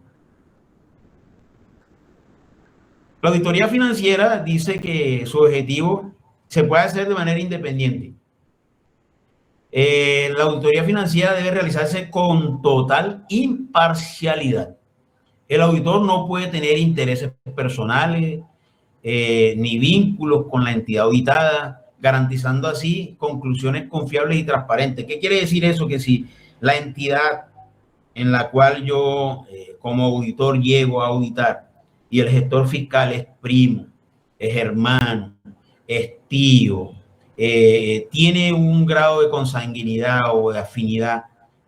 S3: La auditoría financiera dice que su objetivo se puede hacer de manera independiente. La auditoría financiera debe realizarse con total imparcialidad. El auditor no puede tener intereses personales ni vínculos con la entidad auditada, garantizando así conclusiones confiables y transparentes. ¿Qué quiere decir eso? Que si la entidad en la cual yo como auditor llego a auditar y el gestor fiscal es primo, es hermano, es tío, tiene un grado de consanguinidad o de afinidad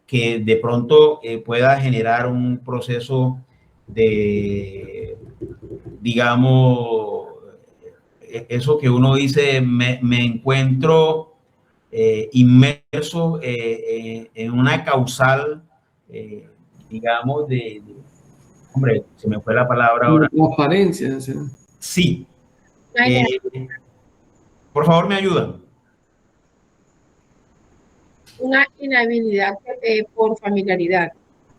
S3: que de pronto pueda generar un proceso de, digamos, eso que uno dice, me encuentro inmerso en una causal, digamos, hombre, se me fue la palabra ahora.
S4: Transparencia.
S3: Sí. Por favor, me ayudan.
S1: Una inhabilidad por familiaridad.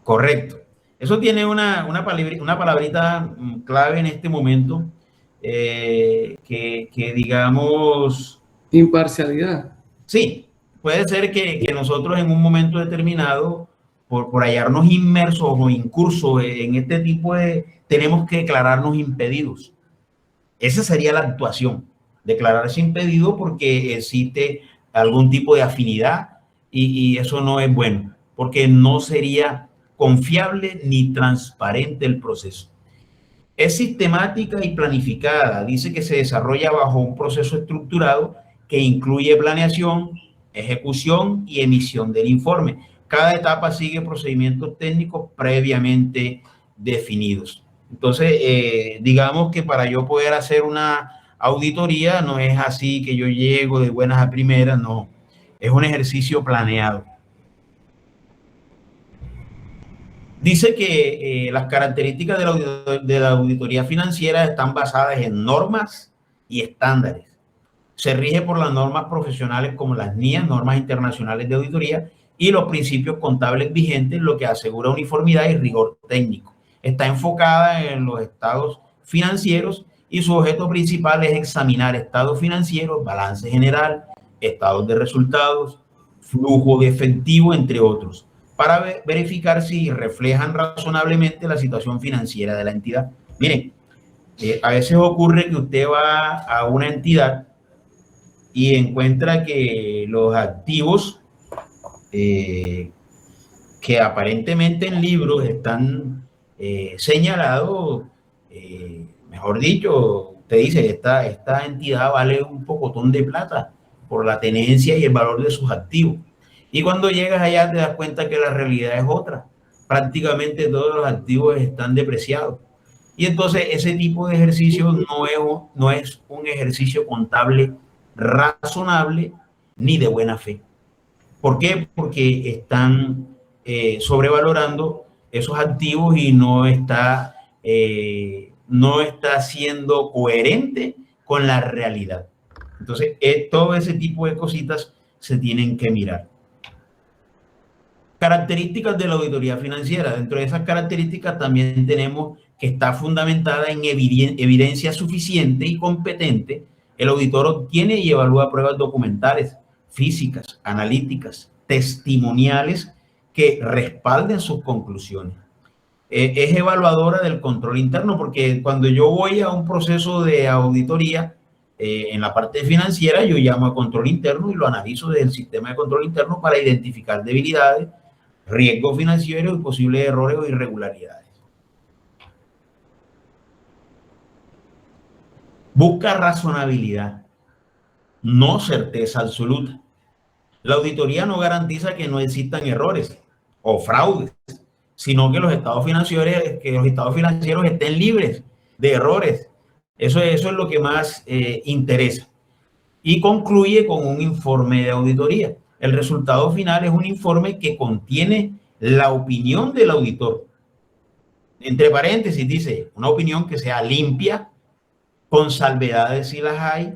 S3: Correcto. Eso tiene una palabrita clave en este momento, que digamos...
S4: Imparcialidad.
S3: Sí, puede ser que nosotros en un momento determinado, por hallarnos inmersos o incursos en este tipo de... tenemos que declararnos impedidos. Esa sería la actuación, declararse impedido porque existe algún tipo de afinidad y eso no es bueno, porque no sería confiable ni transparente el proceso. Es sistemática y planificada. Dice que se desarrolla bajo un proceso estructurado que incluye planeación, ejecución y emisión del informe. Cada etapa sigue procedimientos técnicos previamente definidos. Entonces, digamos que para yo poder hacer una auditoría no es así que yo llego de buenas a primeras, no. Es un ejercicio planeado. Dice que las características de la auditoría financiera están basadas en normas y estándares. Se rige por las normas profesionales como las NIA, normas internacionales de auditoría, y los principios contables vigentes, lo que asegura uniformidad y rigor técnico. está enfocada en los estados financieros y su objeto principal es examinar estados financieros, balance general, estados de resultados, flujo de efectivo, entre otros, para verificar si reflejan razonablemente la situación financiera de la entidad. Miren, a veces ocurre que usted va a una entidad y encuentra que los activos que aparentemente en libros están señalados, mejor dicho, usted dice, esta entidad vale un pocotón de plata por la tenencia y el valor de sus activos. Y cuando llegas allá te das cuenta que la realidad es otra. Prácticamente todos los activos están depreciados. Y entonces ese tipo de ejercicio no es un ejercicio contable razonable ni de buena fe. ¿Por qué? Porque están sobrevalorando esos activos y no está siendo coherente con la realidad. Entonces, todo ese tipo de cositas se tienen que mirar. Características de la auditoría financiera. Dentro de esas características también tenemos que está fundamentada en evidencia suficiente y competente. El auditor obtiene y evalúa pruebas documentales, físicas, analíticas, testimoniales que respalden sus conclusiones. Es evaluadora del control interno, porque cuando yo voy a un proceso de auditoría en la parte financiera, yo llamo a control interno y lo analizo desde el sistema de control interno para identificar debilidades, riesgos financieros y posibles errores o irregularidades. Busca razonabilidad, no certeza absoluta. La auditoría no garantiza que no existan errores o fraudes, sino que los estados financieros estén libres de errores. Eso es lo que más interesa. Y concluye con un informe de auditoría. El resultado final es un informe que contiene la opinión del auditor. Entre paréntesis dice, una opinión que sea limpia, con salvedades si las hay,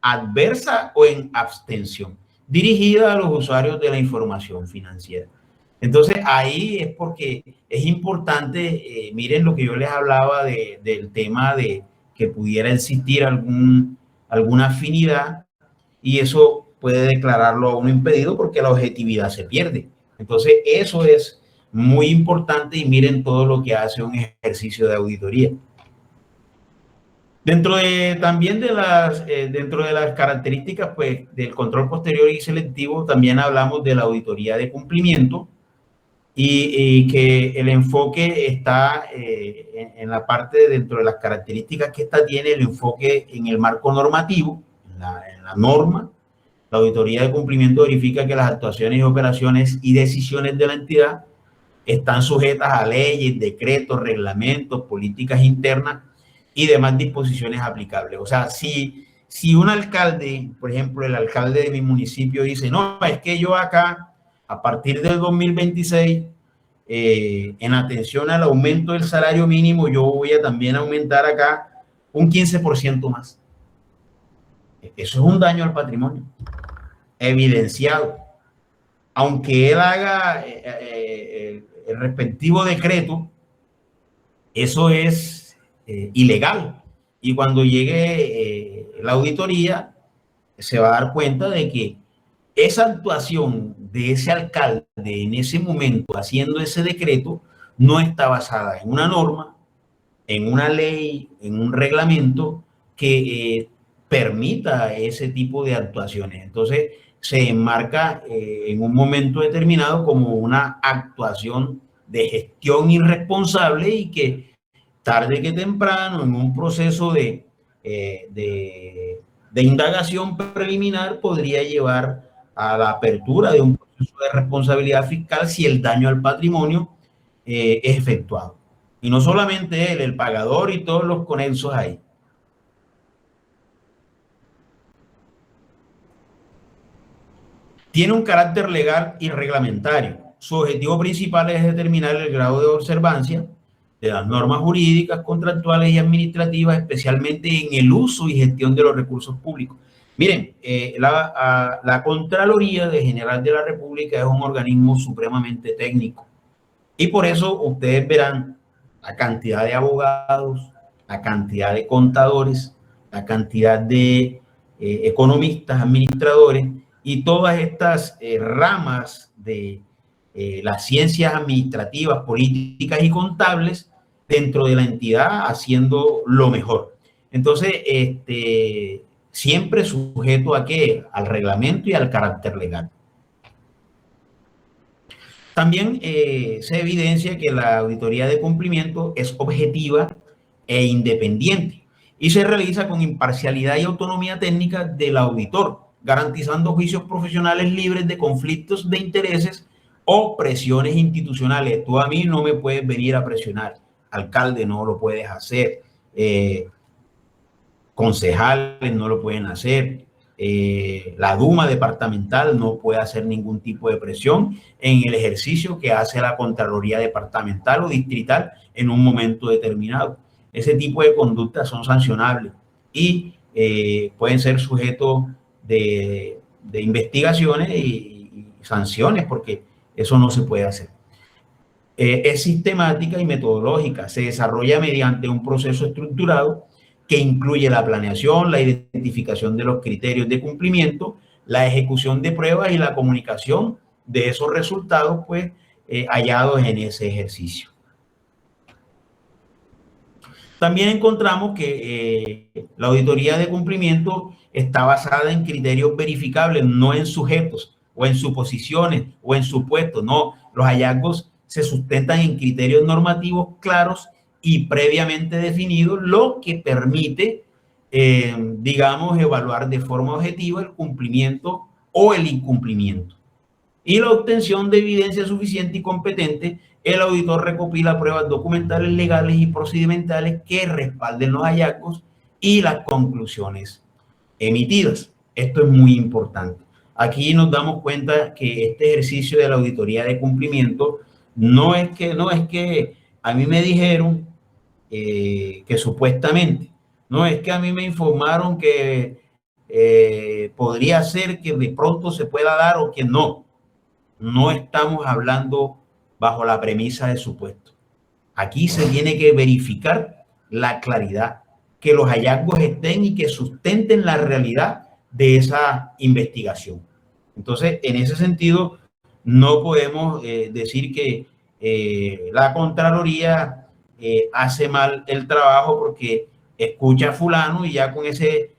S3: adversa o en abstención, dirigida a los usuarios de la información financiera. Entonces, ahí es porque es importante, miren lo que yo les hablaba del tema de que pudiera existir alguna afinidad, y eso puede declararlo a uno impedido porque la objetividad se pierde. Entonces, eso es muy importante y miren todo lo que hace un ejercicio de auditoría. Dentro de las características pues, del control posterior y selectivo, también hablamos de la auditoría de cumplimiento y que el enfoque está en la parte dentro de las características que esta tiene, el enfoque en el marco normativo, en la norma. La auditoría de cumplimiento verifica que las actuaciones y operaciones y decisiones de la entidad están sujetas a leyes, decretos, reglamentos, políticas internas y demás disposiciones aplicables. O sea, si un alcalde, por ejemplo, el alcalde de mi municipio dice, no, es que yo acá, a partir del 2026, en atención al aumento del salario mínimo, yo voy a también aumentar acá un 15% más. Eso es un daño al patrimonio, evidenciado. Aunque él haga el respectivo decreto, eso es ilegal. Y cuando llegue la auditoría, se va a dar cuenta de que esa actuación de ese alcalde en ese momento haciendo ese decreto no está basada en una norma, en una ley, en un reglamento que permita ese tipo de actuaciones. Entonces se enmarca en un momento determinado como una actuación de gestión irresponsable y que tarde que temprano en un proceso de indagación preliminar podría llevar a la apertura de un proceso de responsabilidad fiscal si el daño al patrimonio es efectuado. Y no solamente él, el pagador y todos los conexos ahí. Tiene un carácter legal y reglamentario. Su objetivo principal es determinar el grado de observancia de las normas jurídicas, contractuales y administrativas, especialmente en el uso y gestión de los recursos públicos. Miren, la Contraloría General de la República es un organismo supremamente técnico y por eso ustedes verán la cantidad de abogados, la cantidad de contadores, la cantidad de economistas, administradores y todas estas ramas de las ciencias administrativas, políticas y contables dentro de la entidad haciendo lo mejor. Entonces, siempre sujeto a qué? Al reglamento y al carácter legal. También se evidencia que la auditoría de cumplimiento es objetiva e independiente y se realiza con imparcialidad y autonomía técnica del auditor, garantizando juicios profesionales libres de conflictos de intereses o presiones institucionales. Tú a mí no me puedes venir a presionar, alcalde no lo puedes hacer, concejales no lo pueden hacer, la Duma departamental no puede hacer ningún tipo de presión en el ejercicio que hace la Contraloría departamental o distrital en un momento determinado. Ese tipo de conductas son sancionables y pueden ser sujetos de investigaciones y sanciones, porque eso no se puede hacer. Es sistemática y metodológica, se desarrolla mediante un proceso estructurado que incluye la planeación, la identificación de los criterios de cumplimiento, la ejecución de pruebas y la comunicación de esos resultados pues, hallados en ese ejercicio. También encontramos que la auditoría de cumplimiento está basada en criterios verificables, no en sujetos o en suposiciones o en supuestos. No, los hallazgos se sustentan en criterios normativos claros y previamente definidos, lo que permite, digamos, evaluar de forma objetiva el cumplimiento o el incumplimiento. Y la obtención de evidencia suficiente y competente, el auditor recopila pruebas documentales, legales y procedimentales que respalden los hallazgos y las conclusiones emitidas. Esto es muy importante. Aquí nos damos cuenta que este ejercicio de la auditoría de cumplimiento no es que a mí me dijeron que supuestamente, no es que a mí me informaron que podría ser que de pronto se pueda dar o que no. No estamos hablando bajo la premisa de supuesto. Aquí se tiene que verificar la claridad, que los hallazgos estén y que sustenten la realidad de esa investigación. Entonces, en ese sentido, no podemos decir que la Contraloría hace mal el trabajo porque escucha a fulano y ya con ese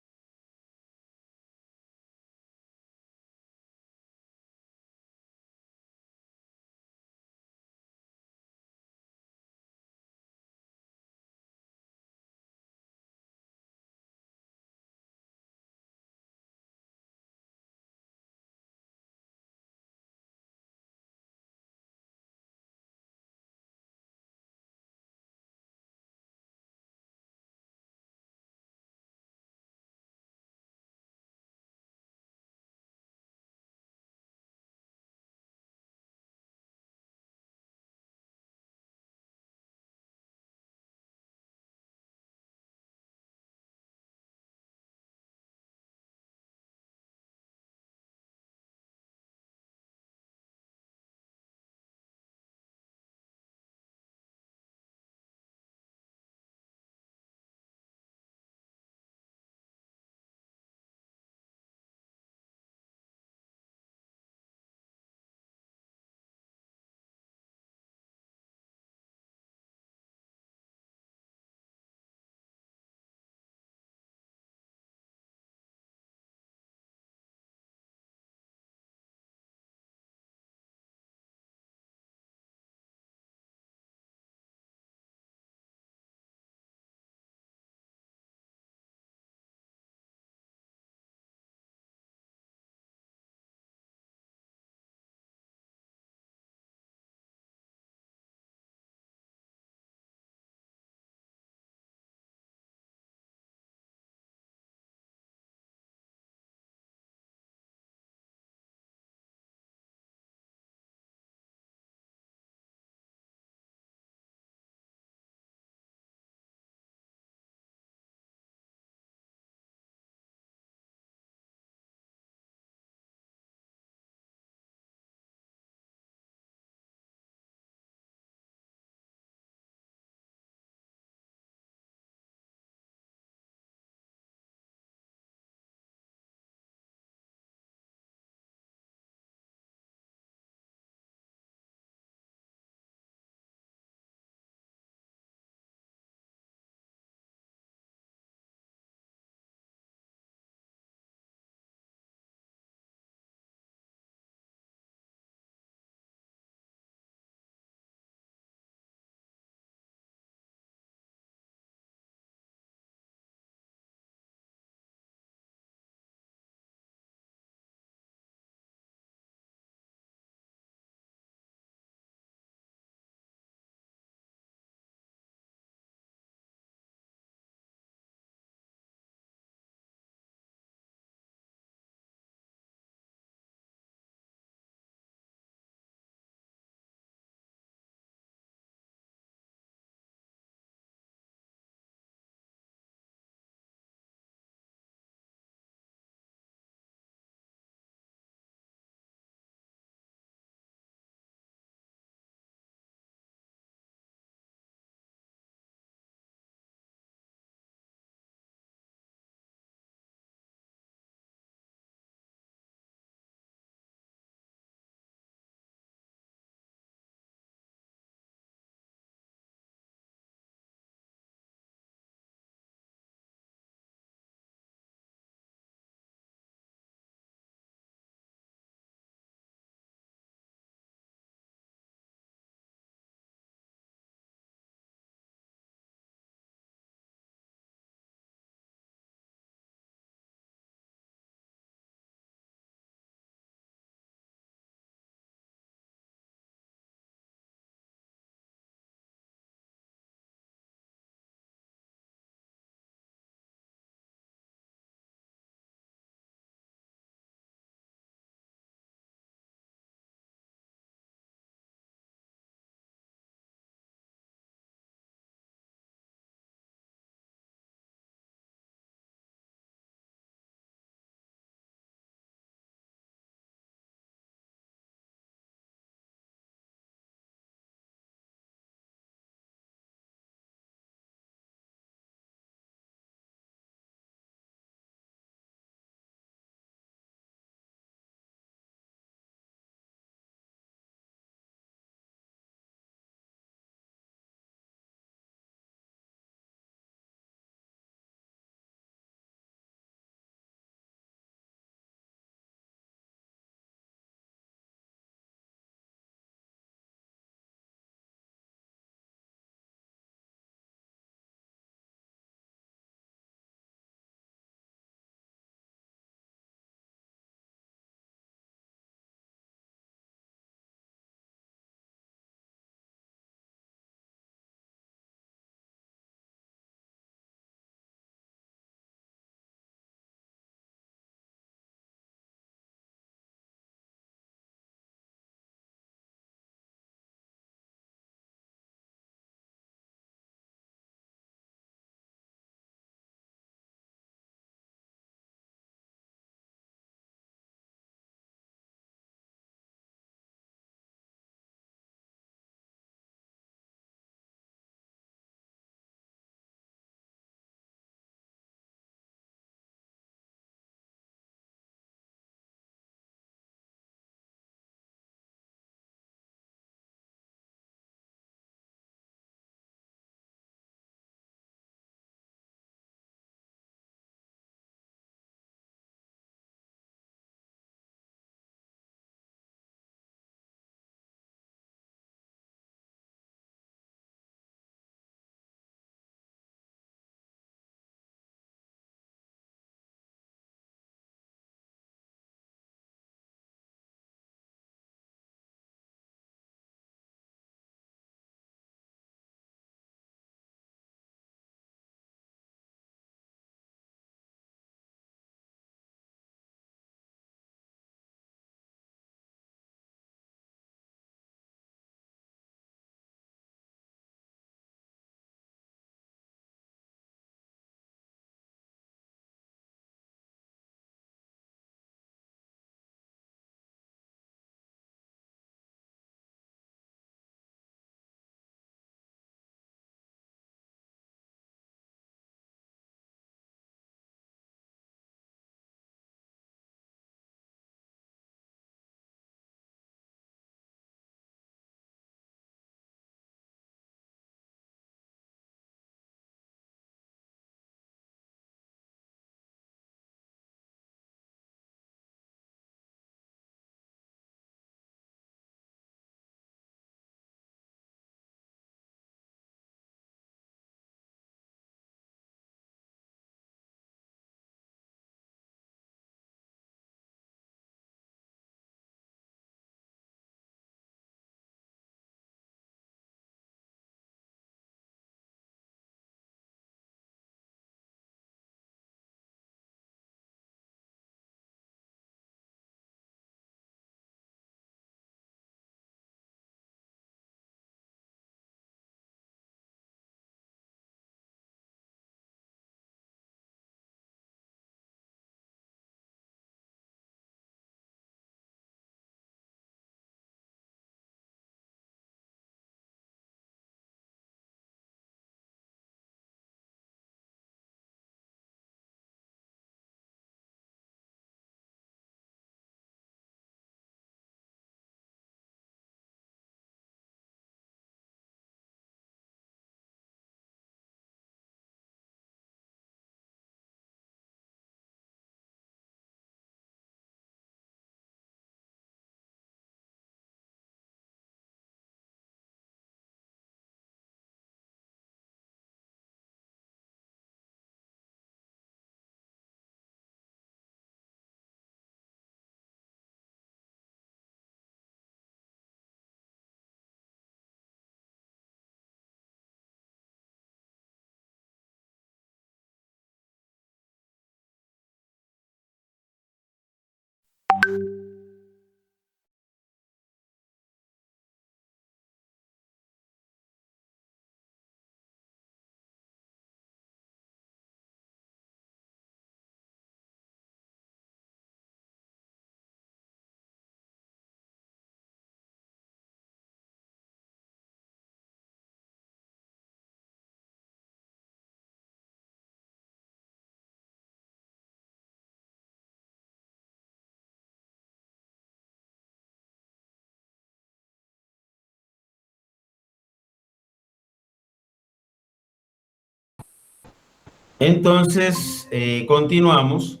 S3: Entonces, continuamos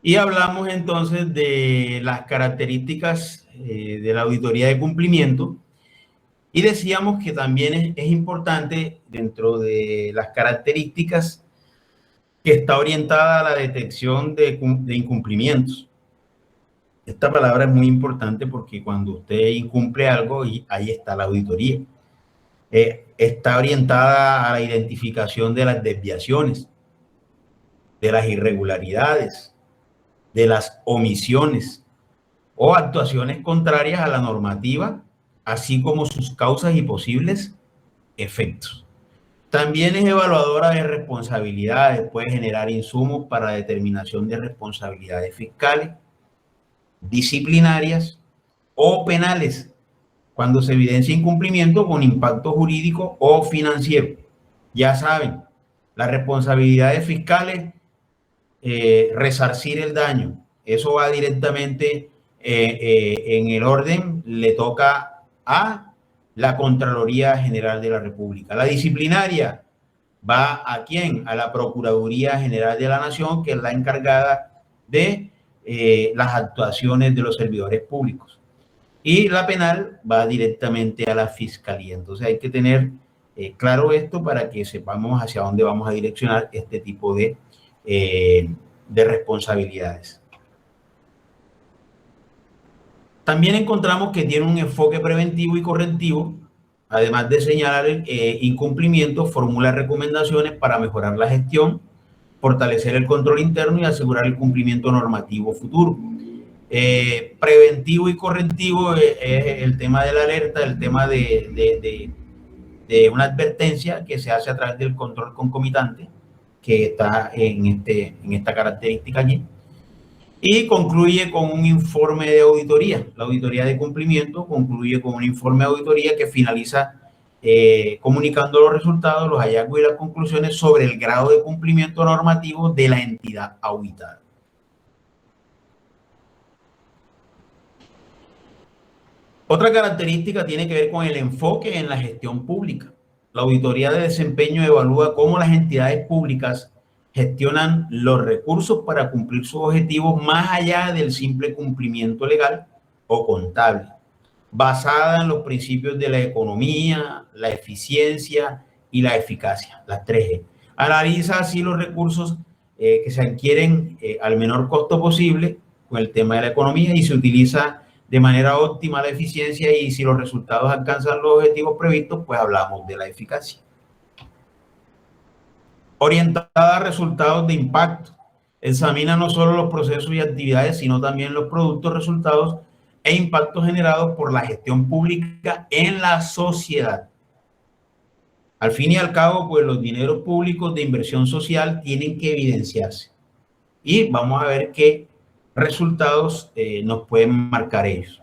S3: y hablamos entonces de las características de la auditoría de cumplimiento y decíamos que también es importante dentro de las características que está orientada a la detección de incumplimientos. Esta palabra es muy importante porque cuando usted incumple algo, y ahí está la auditoría. Está orientada a la identificación de las desviaciones, de las irregularidades, de las omisiones o actuaciones contrarias a la normativa, así como sus causas y posibles efectos. También es evaluadora de responsabilidades, puede generar insumos para determinación de responsabilidades fiscales, disciplinarias o penales, cuando se evidencia incumplimiento con impacto jurídico o financiero. Ya saben, las responsabilidades fiscales, resarcir el daño, eso va directamente en el orden, le toca a la Contraloría General de la República. La disciplinaria va ¿a quién? A la Procuraduría General de la Nación, que es la encargada de las actuaciones de los servidores públicos. Y la penal va directamente a la Fiscalía. Entonces hay que tener claro esto para que sepamos hacia dónde vamos a direccionar este tipo de responsabilidades. También encontramos que tiene un enfoque preventivo y correctivo. Además de señalar incumplimiento, formula recomendaciones para mejorar la gestión, fortalecer el control interno y asegurar el cumplimiento normativo futuro. Preventivo y correctivo es el tema de la alerta, el tema de una advertencia que se hace a través del control concomitante, que está en esta característica allí. Y concluye con un informe de auditoría. La auditoría de cumplimiento concluye con un informe de auditoría que finaliza comunicando los resultados, los hallazgos y las conclusiones sobre el grado de cumplimiento normativo de la entidad auditada. Otra característica tiene que ver con el enfoque en la gestión pública. La auditoría de desempeño evalúa cómo las entidades públicas gestionan los recursos para cumplir sus objetivos más allá del simple cumplimiento legal o contable, basada en los principios de la economía, la eficiencia y la eficacia, las 3G. Analiza así los recursos que se adquieren al menor costo posible con el tema de la economía y se utiliza de manera óptima la eficiencia, y si los resultados alcanzan los objetivos previstos, pues hablamos de la eficacia. Orientada a resultados de impacto. Examina no solo los procesos y actividades, sino también los productos, resultados e impactos generados por la gestión pública en la sociedad. Al fin y al cabo, pues los dineros públicos de inversión social tienen que evidenciarse. Y vamos a ver qué resultados nos pueden marcar ellos.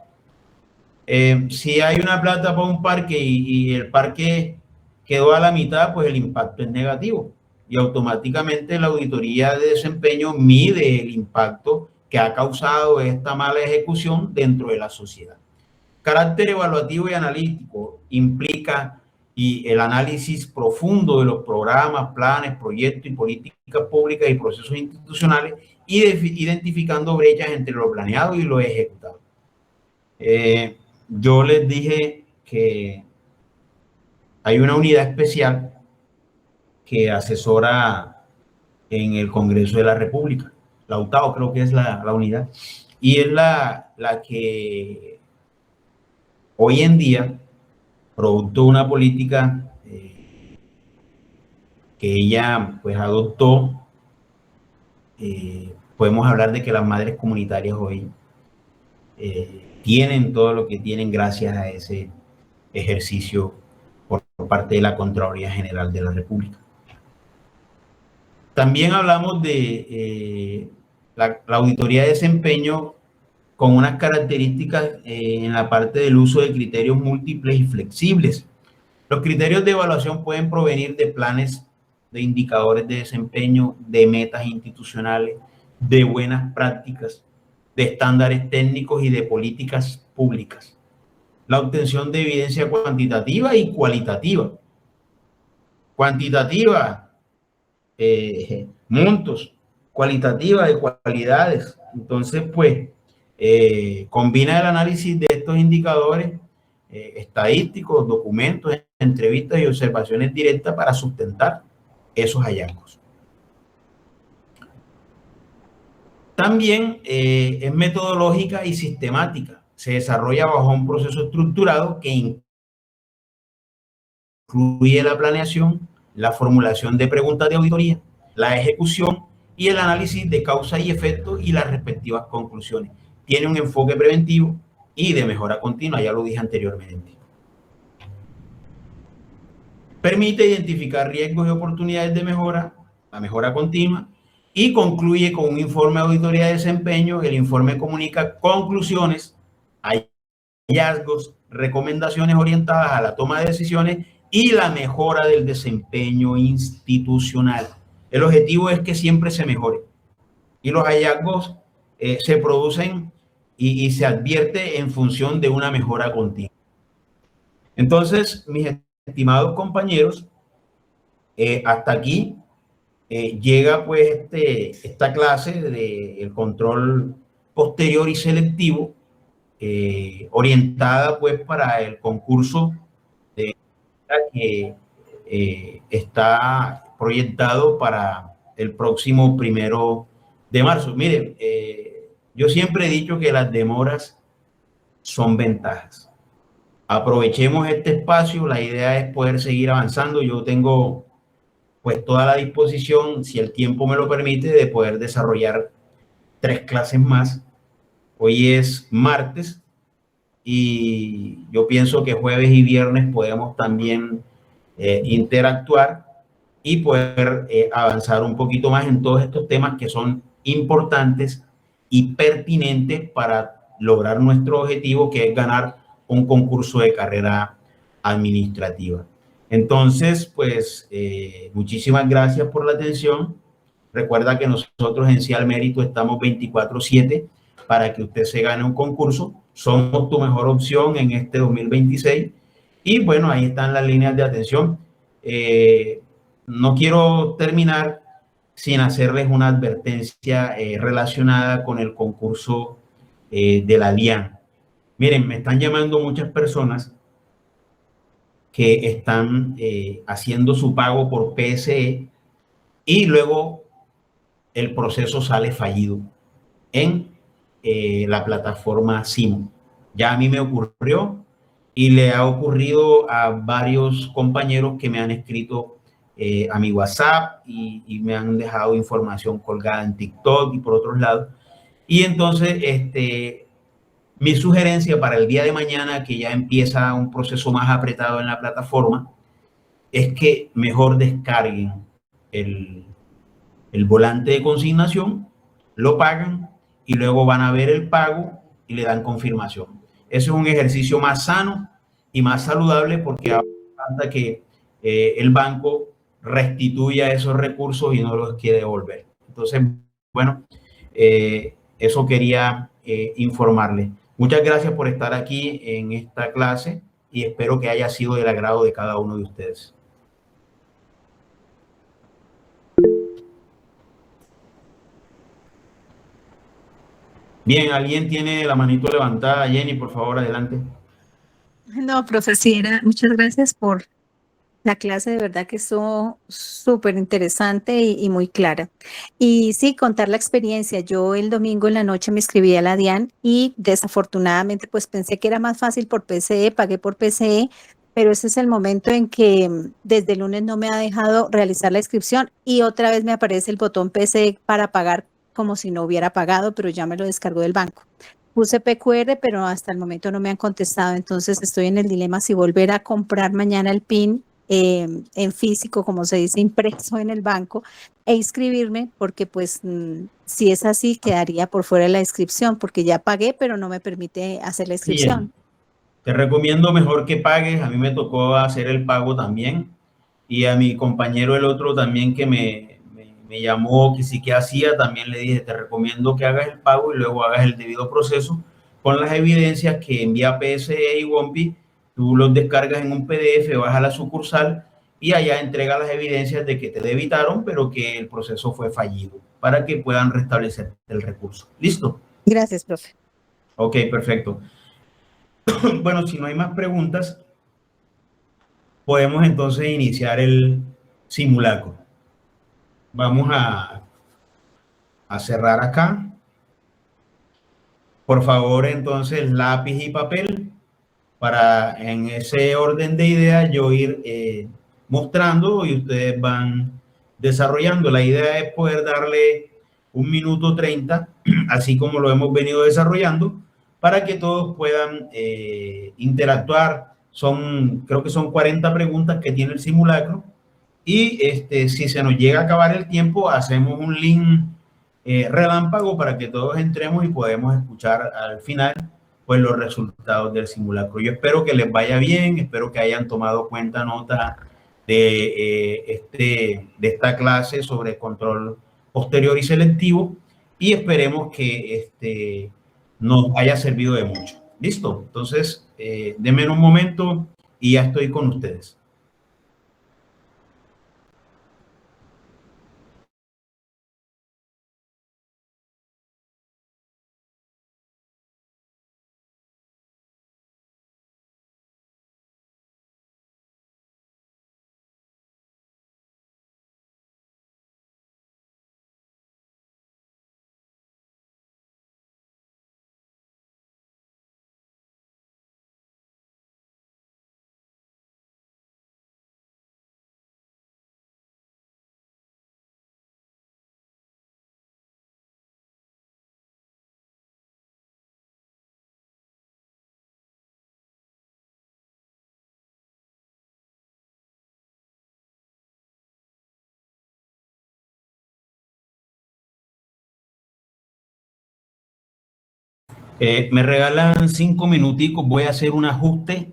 S3: Si hay una plata para un parque y el parque quedó a la mitad, pues el impacto es negativo. Y automáticamente la auditoría de desempeño mide el impacto que ha causado esta mala ejecución dentro de la sociedad. Carácter evaluativo y analítico implica el análisis profundo de los programas, planes, proyectos y políticas públicas y procesos institucionales, y identificando brechas entre lo planeado y lo ejecutado. Yo les dije que hay una unidad especial que asesora en el Congreso de la República. La UTAO creo que es la unidad. Y es la que hoy en día, producto de una política que ella pues adoptó, podemos hablar de que las madres comunitarias hoy tienen todo lo que tienen gracias a ese ejercicio por parte de la Contraloría General de la República. También hablamos de la auditoría de desempeño con unas características en la parte del uso de criterios múltiples y flexibles. Los criterios de evaluación pueden provenir de planes de indicadores de desempeño, de metas institucionales, de buenas prácticas, de estándares técnicos y de políticas públicas. La obtención de evidencia cuantitativa y cualitativa. Cuantitativa, montos, cualitativas, de cualidades. Entonces, pues, combina el análisis de estos indicadores estadísticos, documentos, entrevistas y observaciones directas para sustentar esos hallazgos. También es metodológica y sistemática. Se desarrolla bajo un proceso estructurado que incluye la planeación, la formulación de preguntas de auditoría, la ejecución y el análisis de causa y efecto y las respectivas conclusiones. Tiene un enfoque preventivo y de mejora continua, ya lo dije anteriormente. Permite identificar riesgos y oportunidades de mejora, la mejora continua, y concluye con un informe de auditoría de desempeño. El informe comunica conclusiones, hallazgos, recomendaciones orientadas a la toma de decisiones y la mejora del desempeño institucional. El objetivo es que siempre se mejore y los hallazgos se producen y se advierte en función de una mejora continua. Entonces, mis estimados compañeros, hasta aquí llega pues esta clase del control posterior y selectivo, orientada pues para el concurso que está proyectado para el próximo 1 de marzo. Miren, yo siempre he dicho que las demoras son ventajas. Aprovechemos este espacio, la idea es poder seguir avanzando. Yo tengo pues toda la disposición, si el tiempo me lo permite, de poder desarrollar 3 clases más. Hoy es martes y yo pienso que jueves y viernes podemos también interactuar y poder avanzar un poquito más en todos estos temas que son importantes y pertinentes para lograr nuestro objetivo, que es ganar un concurso de carrera administrativa. Entonces, pues, muchísimas gracias por la atención. Recuerda que nosotros en CIAL Mérito estamos 24/7 para que usted se gane un concurso. Somos tu mejor opción en este 2026. Y bueno, ahí están las líneas de atención. No quiero terminar sin hacerles una advertencia relacionada con el concurso de la DIAN. Miren, me están llamando muchas personas que están haciendo su pago por PSE y luego el proceso sale fallido en la plataforma SIMO. Ya a mí me ocurrió y le ha ocurrido a varios compañeros que me han escrito a mi WhatsApp y me han dejado información colgada en TikTok y por otros lados. Y entonces, mi sugerencia para el día de mañana, que ya empieza un proceso más apretado en la plataforma, es que mejor descarguen el volante de consignación, lo pagan y luego van a ver el pago y le dan confirmación. Eso es un ejercicio más sano y más saludable, porque falta que el banco restituya esos recursos y no los quiere devolver. Entonces, bueno, eso quería informarles. Muchas gracias por estar aquí en esta clase y espero que haya sido del agrado de cada uno de ustedes. Bien, ¿alguien tiene la manito levantada? Jenny, por favor, adelante.
S5: No, profesora, muchas gracias por la clase, de verdad que estuvo súper interesante y muy clara. Y sí, contar la experiencia. Yo el domingo en la noche me inscribí a la DIAN y desafortunadamente pues pensé que era más fácil por PCE, pagué por PCE, pero ese es el momento en que desde el lunes no me ha dejado realizar la inscripción y otra vez me aparece el botón PCE para pagar como si no hubiera pagado, pero ya me lo descargó del banco. Puse PQR, pero hasta el momento no me han contestado, entonces estoy en el dilema si volver a comprar mañana el PIN en físico, como se dice, impreso en el banco, e inscribirme, porque pues si es así, quedaría por fuera de la inscripción, porque ya pagué, pero no me permite hacer la inscripción.
S3: Bien. Te recomiendo mejor que pagues. A mí me tocó hacer el pago también, y a mi compañero el otro también que me llamó, que sí que hacía, también le dije, te recomiendo que hagas el pago y luego hagas el debido proceso con las evidencias que envía PSE y WOMPI. Tú los descargas en un PDF, vas a la sucursal y allá entrega las evidencias de que te debitaron, pero que el proceso fue fallido, para que puedan restablecer el recurso. ¿Listo?
S5: Gracias, profe.
S3: Ok, perfecto. Bueno, si no hay más preguntas, podemos entonces iniciar el simulacro. Vamos a cerrar acá. Por favor, entonces, lápiz y papel, para en ese orden de ideas yo ir mostrando y ustedes van desarrollando. La idea es poder darle 1 minuto 30, así como lo hemos venido desarrollando, para que todos puedan interactuar. Creo que son 40 preguntas que tiene el simulacro, y si se nos llega a acabar el tiempo, hacemos un link relámpago para que todos entremos y podemos escuchar al final pues los resultados del simulacro. Yo espero que les vaya bien, espero que hayan tomado nota de esta clase sobre control posterior y selectivo, y esperemos que nos haya servido de mucho. ¿Listo? Entonces, denme un momento y ya estoy con ustedes. Me regalan 5 minuticos, voy a hacer un ajuste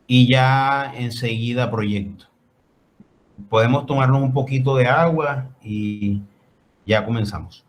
S3: y ya enseguida proyecto. Podemos tomarnos un poquito de agua y ya comenzamos.